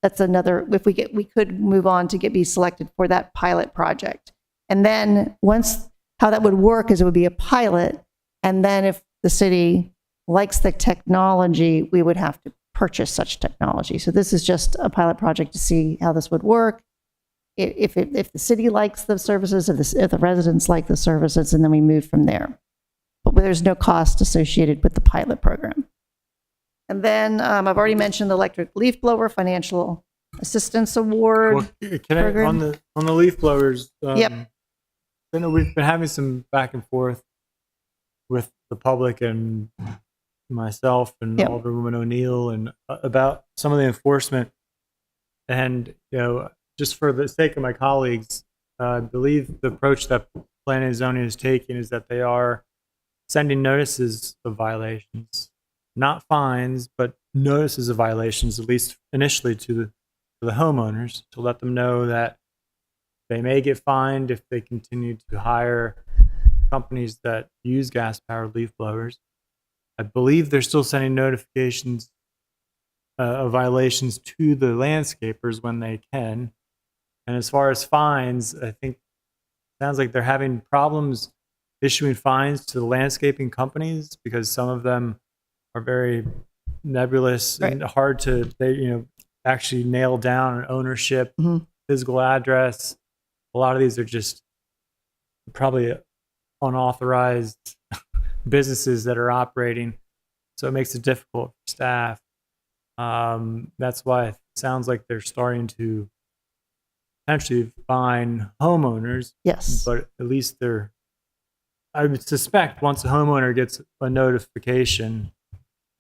that's another, we could move on to be selected for that pilot project. And then how that would work is it would be a pilot. And then if the city likes the technology, we would have to purchase such technology. So this is just a pilot project to see how this would work. If the city likes the services, if the residents like the services, and then we move from there. But there's no cost associated with the pilot program. And then I've already mentioned the electric leaf blower financial assistance award. Well, can I, program. on the leaf blowers? Yep. I know we've been having some back and forth with the public and myself and Yep. Alderwoman O'Neill and about some of the enforcement. And just for the sake of my colleagues, I believe the approach that Planning and Zoning is taking is that they are sending notices of violations, not fines, but notices of violations, at least initially to the homeowners, to let them know that they may get fined if they continue to hire companies that use gas-powered leaf blowers. I believe they're still sending notifications of violations to the landscapers when they can. And as far as fines, I think it sounds like they're having problems issuing fines to the landscaping companies because some of them are very nebulous and hard to actually nail down an ownership, physical address. A lot of these are just probably unauthorized businesses that are operating, so it makes it difficult for staff. That's why it sounds like they're starting to potentially fine homeowners. Yes. But at least I would suspect once a homeowner gets a notification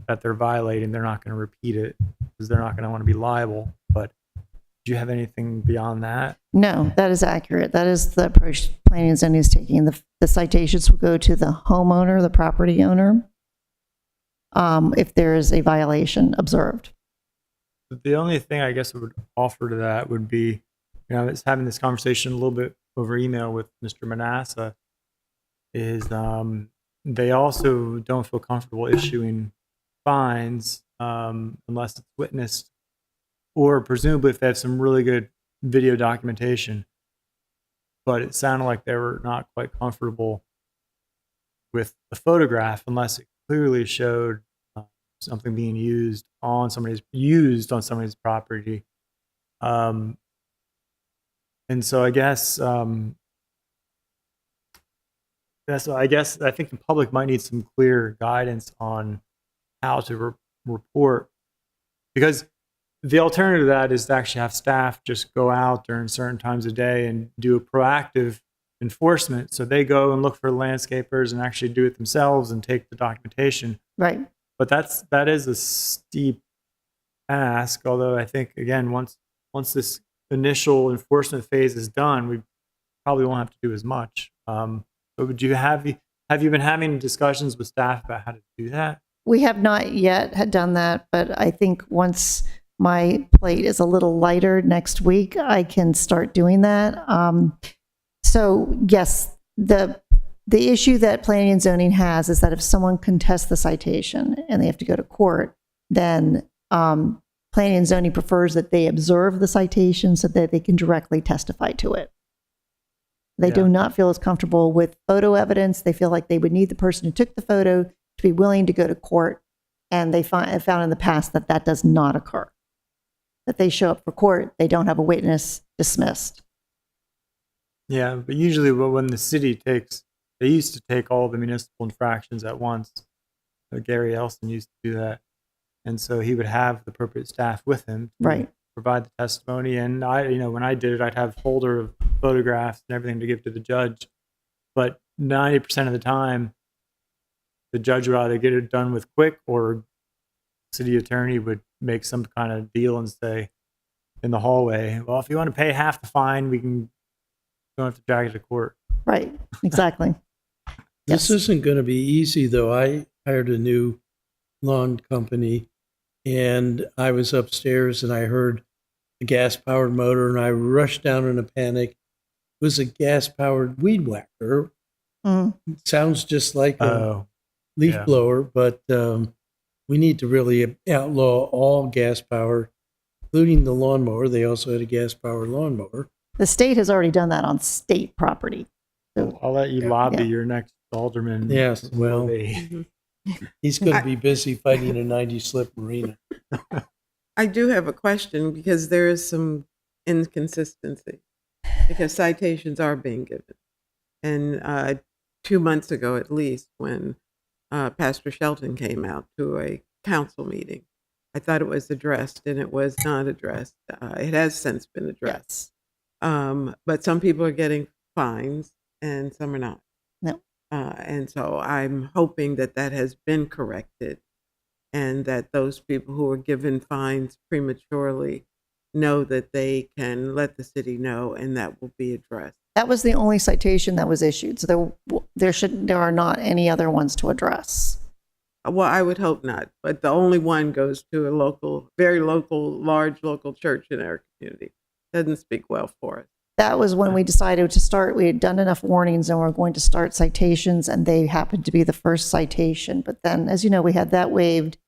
that they're violating, they're not going to repeat it because they're not going to want to be liable. But Do you have anything beyond that? No, that is accurate. That is the approach planning and zoning is taking. The citations will go to the homeowner, the property owner, if there is a violation observed. The only thing I guess I would offer to that would be, I was having this conversation a little bit over email with Mr. Manassa, is they also don't feel comfortable issuing fines unless it's witnessed, or presumably if they have some really good video documentation. But it sounded like they were not quite comfortable with the photograph unless it clearly showed something being used on somebody's property. And so I guess I think the public might need some clear guidance on how to report, because the alternative to that is to actually have staff just go out during certain times of day and do a proactive enforcement. So they go and look for landscapers and actually do it themselves and take the documentation. Right. But that is a steep ask. Although I think, again, once this initial enforcement phase is done, we probably won't have to do as much. So have you been having discussions with staff about how to do that? We have not yet had done that, but I think once my plate is a little lighter next week, I can start doing that. So yes, the issue that planning and zoning has is that if someone contests the citation and they have to go to court, then planning and zoning prefers that they observe the citation so that they can directly testify to it. They do not feel as comfortable with photo evidence. They feel like they would need the person who took the photo to be willing to go to court. And they have found in the past that that does not occur. That they show up for court, they don't have a witness, dismissed. Yeah, but usually when the city they used to take all the municipal infractions at once. Gary Elson used to do that. And so he would have the appropriate staff with him to Right. provide the testimony. And when I did it, I'd have a folder of photographs and everything to give to the judge. But 90% of the time, the judge would either get it done with quick, or city attorney would make some kind of deal and say in the hallway, well, if you want to pay half the fine, don't have to drag it to court. Right, exactly. This isn't going to be easy, though. I hired a new lawn company, and I was upstairs and I heard a gas-powered motor, and I rushed down in a panic. It was a gas-powered weed whacker. Mm. Sounds just like a Oh, leaf yeah. blower, but we need to really outlaw all gas-powered, including the lawnmower. They also had a gas-powered lawnmower. The state has already done that on state property. So, I'll let you lobby Yeah. your next alderman. Yes, well, They- he's going to be busy fighting a 90-slip marina. I do have a question because there is some inconsistency because citations are being given. And 2 months ago, at least, when Pastor Shelton came out to a council meeting, I thought it was addressed, and it was not addressed. It has since been addressed. But some people are getting fines and some are not. No. And so I'm hoping that has been corrected, and that those people who are given fines prematurely know that they can let the city know, and that will be addressed. that was the only citation that was issued. So there are not any other ones to address. Well, I would hope not, but the only one goes to a very local, large local church in our community. Doesn't speak well for us. That was when we decided to start. We had done enough warnings and we're going to start citations, and they happened to be the first citation. But then, as you know, we had that waived,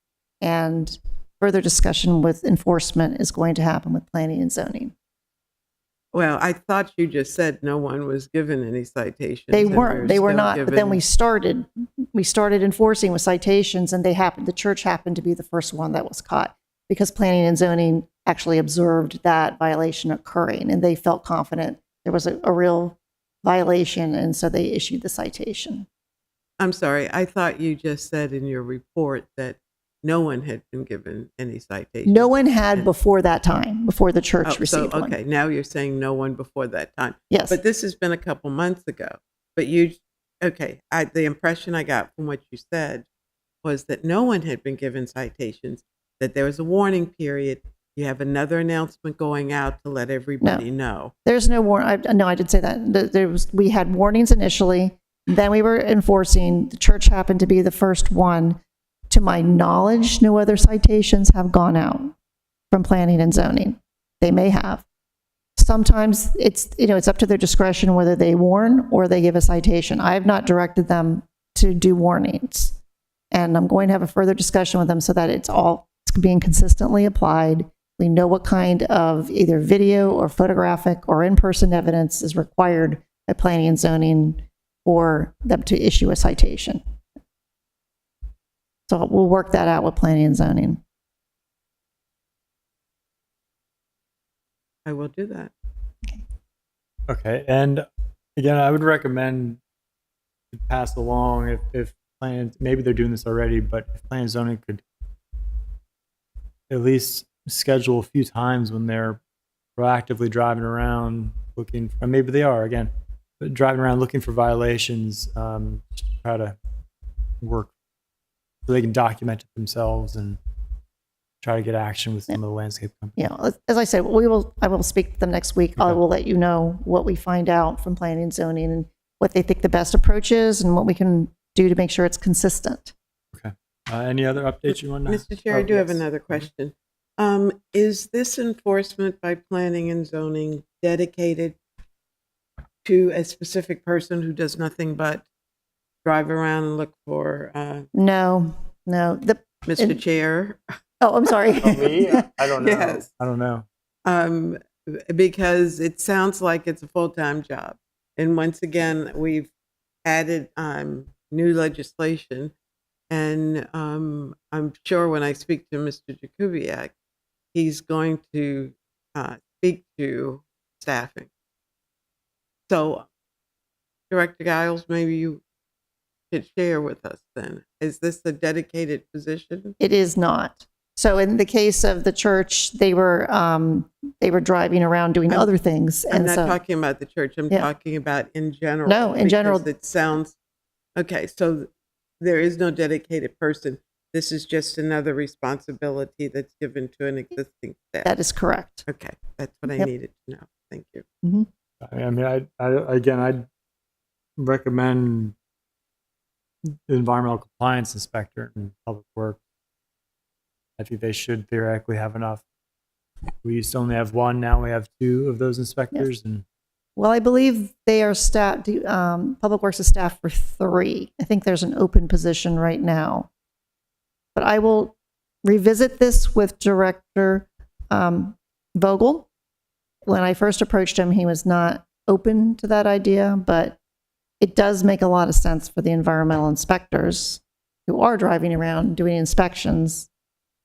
and further discussion with enforcement is going to happen with planning and zoning. Well, I thought you just said no one was given any citations. They and weren't. They were still not. But then given- we started enforcing with citations, and the church happened to be the first one that was caught because planning and zoning actually observed that violation occurring, and they felt confident there was a real violation, and so they issued the citation. I'm sorry. I thought you just said in your report that no one had been given any citations. No one had before that time, before the church Oh, so, received one. okay, now you're saying no one before that time. Yes. But this has been a couple months ago. But the impression I got from what you said was that no one had been given citations, that there was a warning period, You have another announcement going out to let everybody know. There's no no, I did say that. We had warnings initially, then we were enforcing. The church happened to be the first one. To my knowledge, no other citations have gone out from planning and zoning. They may have. Sometimes it's up to their discretion whether they warn or they give a citation. I have not directed them to do warnings. And I'm going to have a further discussion with them so that it's being consistently applied. We know what kind of either video or photographic or in-person evidence is required by planning and zoning for them to issue a citation. So we'll work that out with planning and zoning. I will do that. Okay, and again, I would recommend to pass along if plans, maybe they're doing this already, but if plan and zoning could at least schedule a few times when they're proactively driving around looking for, maybe they are again, but driving around looking for violations, to try to work so they can document it themselves and try to get action with some of the landscape companies. Yeah, as I said, I will speak to them next week. I Okay. will let you know what we find out from planning and zoning and what they think the best approach is and what we can do to make sure it's consistent. Any other updates you want to? Mr. Chair, I do have another question. Is this enforcement by planning and zoning dedicated to a specific person who does nothing but drive around and look for, No. Mr. Chair? Oh, I'm sorry. Me? I don't know. Yes. I don't know. Because it sounds like it's a full-time job. And once again, we've added new legislation. And I'm sure when I speak to Mr. Jakubiak, he's going to speak to staffing. So, Director Giles, maybe you could share with us then. Is this a dedicated position? It is not. So in the case of the church, they were driving around doing other things. I'm And not so, talking about the church. I'm Yeah. talking about in general. No, in general. because it sounds okay. So there is no dedicated person. This is just another responsibility that's given to an existing staff. that is correct. Okay, that's what I Yep. needed to know. Thank you. I mean, I'd recommend the environmental compliance inspector and public works. I think they should theoretically have enough. We used to only have one, now we have two of those inspectors, and Well, I believe they are staffed, Public Works is staffed for 3. I think there's an open position right now. But I will revisit this with Director Vogel. When I first approached him, he was not open to that idea, but it does make a lot of sense for the environmental inspectors who are driving around doing inspections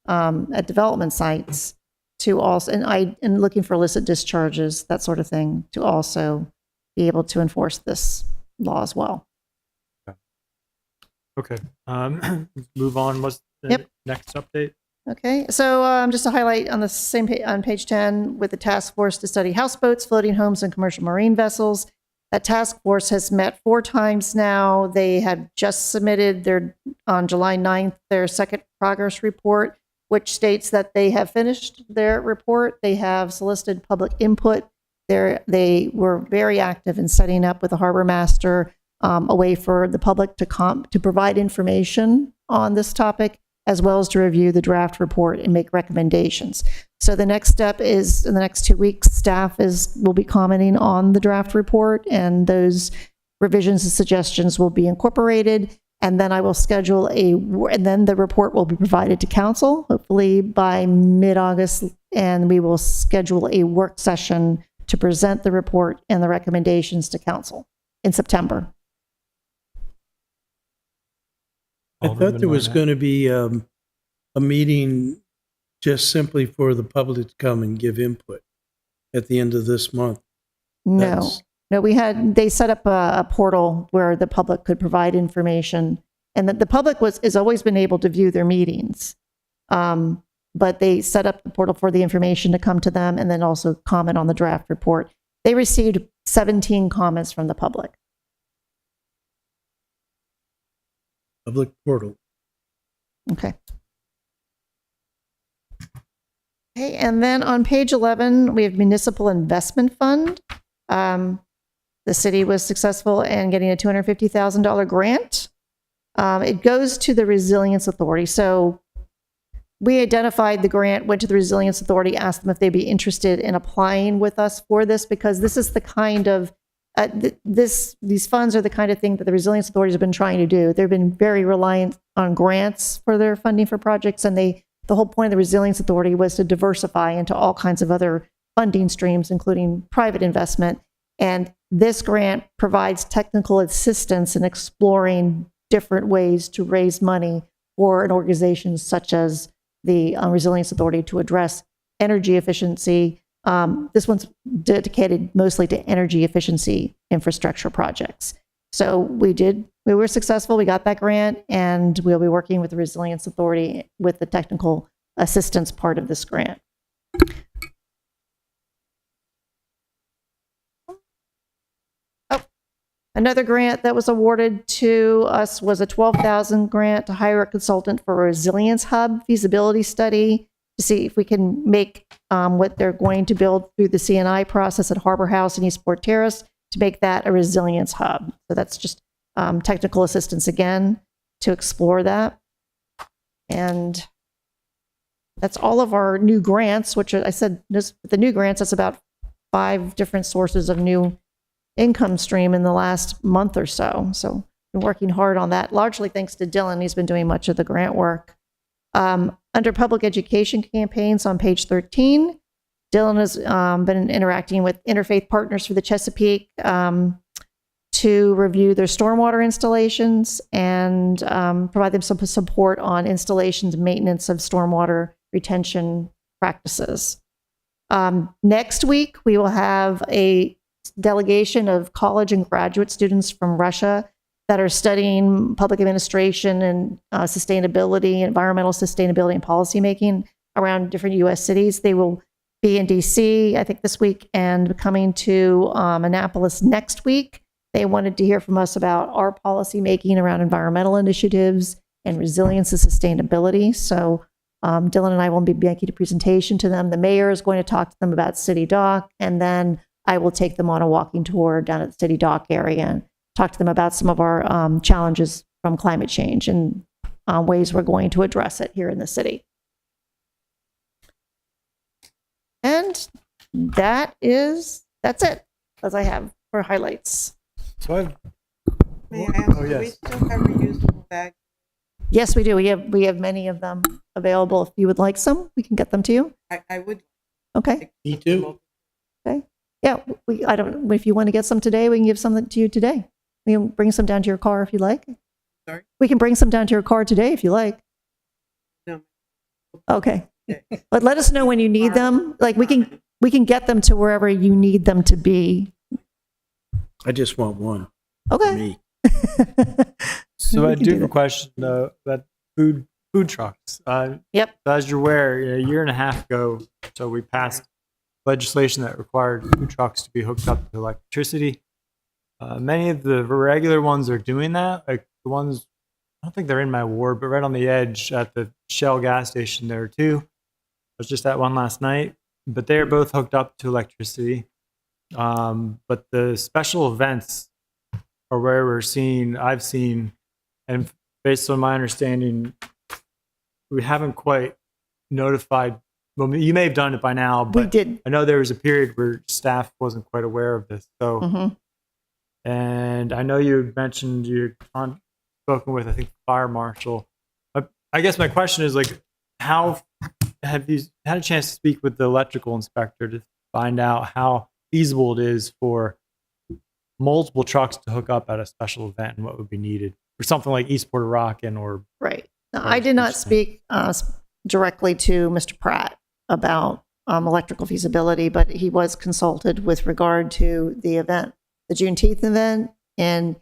at development sites to also, and looking for illicit discharges, that sort of thing, to also be able to enforce this law as well. okay. Let's move on. What's the Yep. next update? Okay, so just to highlight on the same on page 10, with the task force to study houseboats, floating homes, and commercial marine vessels. That task force has met 4 times now. They had just submitted on July 9th, their second progress report, which states that they have finished their report. They have solicited public input. They were very active in setting up with the harbor master a way for the public to provide information on this topic, as well as to review the draft report and make recommendations. So the next step is, in the next 2 weeks, staff will be commenting on the draft report, and those revisions and suggestions will be incorporated. And then I will schedule and then the report will be provided to council, hopefully by mid-August, and we will schedule a work session to present the report and the recommendations to council in September. I thought there was going to be a meeting just simply for the public to come and give input at the end of this month. No, they set up a portal where the public could provide information, and that the public is always been able to view their meetings. But they set up the portal for the information to come to them and then also comment on the draft report. They received 17 comments from the public. Public portal. Okay. Okay, and then on page 11, we have Municipal Investment Fund. The city was successful in getting a $250,000 grant. It goes to the Resilience Authority. So we identified the grant, went to the Resilience Authority, asked them if they'd be interested in applying with us for this, because this is the kind of, these funds are the kind of thing that the Resilience Authority has been trying to do. They've been very reliant on grants for their funding for projects, and the whole point of the Resilience Authority was to diversify into all kinds of other funding streams, including private investment. And this grant provides technical assistance in exploring different ways to raise money for an organization such as the Resilience Authority to address energy efficiency. This one's dedicated mostly to energy efficiency infrastructure projects. So we were successful. We got that grant, and we'll be working with the Resilience Authority with the technical assistance part of this grant. Another grant that was awarded to us was a $12,000 grant to hire a consultant for a Resilience Hub feasibility study to see if we can make what they're going to build through the CNI process at Harbor House and Eastport Terrace to make that a Resilience Hub. So that's just technical assistance again to explore that. And that's all of our new grants, which I said, the new grants, that's about 5 different sources of new income stream in the last month or so. So been working hard on that, largely thanks to Dylan. He's been doing much of the grant work. Under public education campaigns on page 13, Dylan has been interacting with Interfaith Partners for the Chesapeake to review their stormwater installations and provide them some support on installations and maintenance of stormwater retention practices. Next week, we will have a delegation of college and graduate students from Russia that are studying public administration and sustainability, environmental sustainability and policymaking around different U.S. cities. They will be in D.C., I think, this week and coming to Annapolis next week. They wanted to hear from us about our policymaking around environmental initiatives and resilience and sustainability. So Dylan and I will be making a presentation to them. The mayor is going to talk to them about City Dock, and then I will take them on a walking tour down at the City Dock area and talk to them about some of our challenges from climate change and ways we're going to address it here in the city. And that's it, as I have for highlights. So I've, May I ask, oh, do we yes. still have reusable bags? Yes, we do. We have many of them available. If you would like some, we can get them to you. I would. Okay. Me too. Okay. Yeah. If you want to get some today, we can give some to you today. We can bring some down to your car if you like. Sorry? We can bring some down to your car today if you like. No. Okay. But let us know when you need them. Like we can get them to wherever you need them to be. I just want one for Okay. me. So We I can do do have a that. question though about food trucks. Yep. As you're aware, a year and a half ago, so we passed legislation that required food trucks to be hooked up to electricity. Many of the regular ones are doing that. Like the ones, I don't think they're in my ward, but right on the edge at the Shell gas station there too. I was just at one last night, but they are both hooked up to electricity. But the special events are where I've seen, and based on my understanding, we haven't quite notified. Well, you may have done it by now, We but did. I know there was a period where staff wasn't quite aware of this. So, Mhm. and I know you mentioned you spoken with, I think, the fire marshal. I guess my question is like, how have you had a chance to speak with the electrical inspector to find out how feasible it is for multiple trucks to hook up at a special event and what would be needed for something like Eastport Rockin' or Right. Now, Right, I did not interesting. speak directly to Mr. Pratt about electrical feasibility, but he was consulted with regard to the event, the Juneteenth event, and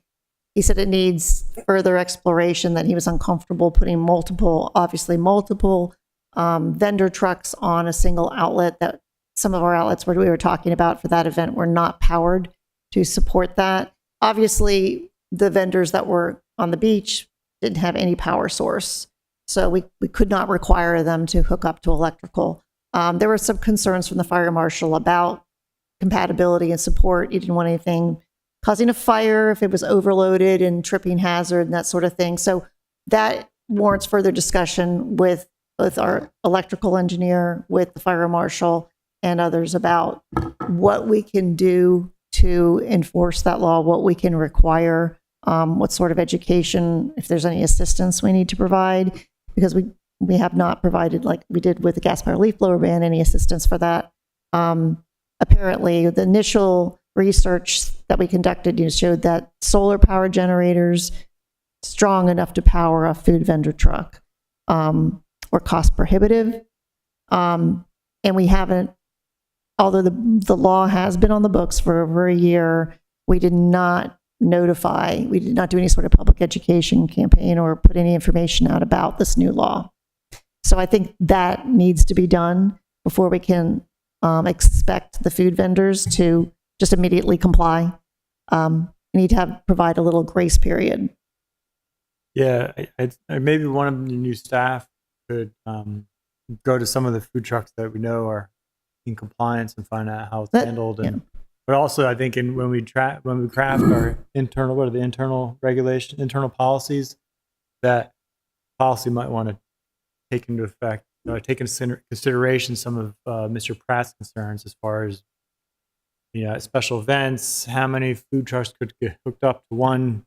he said it needs further exploration, that he was uncomfortable putting multiple vendor trucks on a single outlet, that some of our outlets where we were talking about for that event were not powered to support that. Obviously, the vendors that were on the beach didn't have any power source, so we could not require them to hook up to electrical. There were some concerns from the fire marshal about compatibility and support. You didn't want anything causing a fire if it was overloaded and tripping hazard and that sort of thing. So that warrants further discussion with both our electrical engineer, with the fire marshal, and others about what we can do to enforce that law, what we can require, what sort of education, if there's any assistance we need to provide, because we have not provided, like we did with the gas powered leaf blower ban, any assistance for that. Apparently, the initial research that we conducted showed that solar power generators strong enough to power a food vendor truck were cost prohibitive. And we haven't, although the law has been on the books for over a year, we did not do any sort of public education campaign or put any information out about this new law. So I think that needs to be done before we can expect the food vendors to just immediately comply. We need to provide a little grace period. Yeah, maybe one of the new staff could go to some of the food trucks that we know are in compliance and find out how it's handled. And but also, I think when we craft our internal regulation, internal policies, that policy might want to take into effect, take into consideration some of Mr. Pratt's concerns as far as special events, how many food trucks could get hooked up to one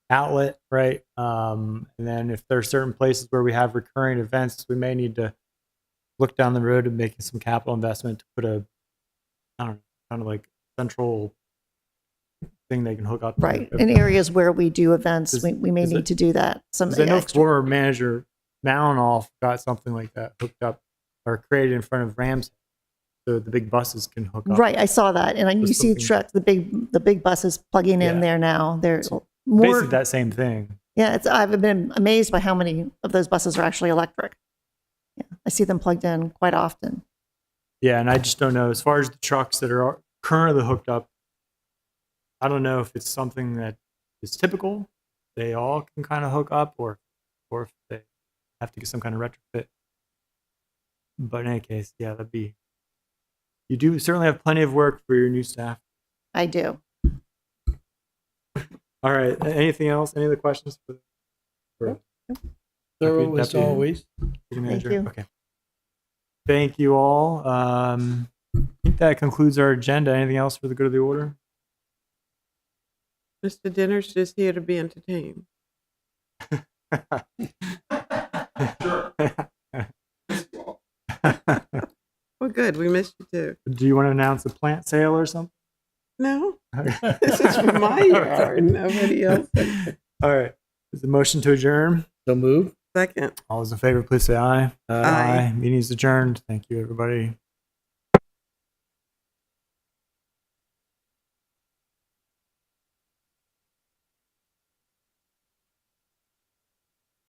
outlet, right? And then if there are certain places where we have recurring events, we may need to look down the road and making some capital investment to put kind of like central thing they can hook up. Right. In areas where we do events, we may need to do that. I know former manager Malinoff got something like that hooked up or created in front of Rams, so the big buses can hook up. Right, I saw that, and you see trucks, the big buses plugging in there now. They're more basically that same thing. Yeah, I've been amazed by how many of those buses are actually electric. Yeah, I see them plugged in quite often. Yeah, and I just don't know as far as the trucks that are currently hooked up. I don't know if it's something that is typical. They all can kind of hook up, or if they have to get some kind of retrofit. But in any case, yeah, you do certainly have plenty of work for your new staff. I do. All right. Anything else? Any other questions for Thorough as Deputy always. Manager? Thank you. Okay. Thank you all. I think that concludes our agenda. Anything else for the good of the order? Mr. Dinner's just here to be entertained. Well, good. We missed you too. Do you want to announce a plant sale or something? No, this is for my yard. Nobody else. All right. Is the motion to adjourn? So move. Second. All those in favor, please say aye. Aye. Meeting is adjourned. Thank you, everybody.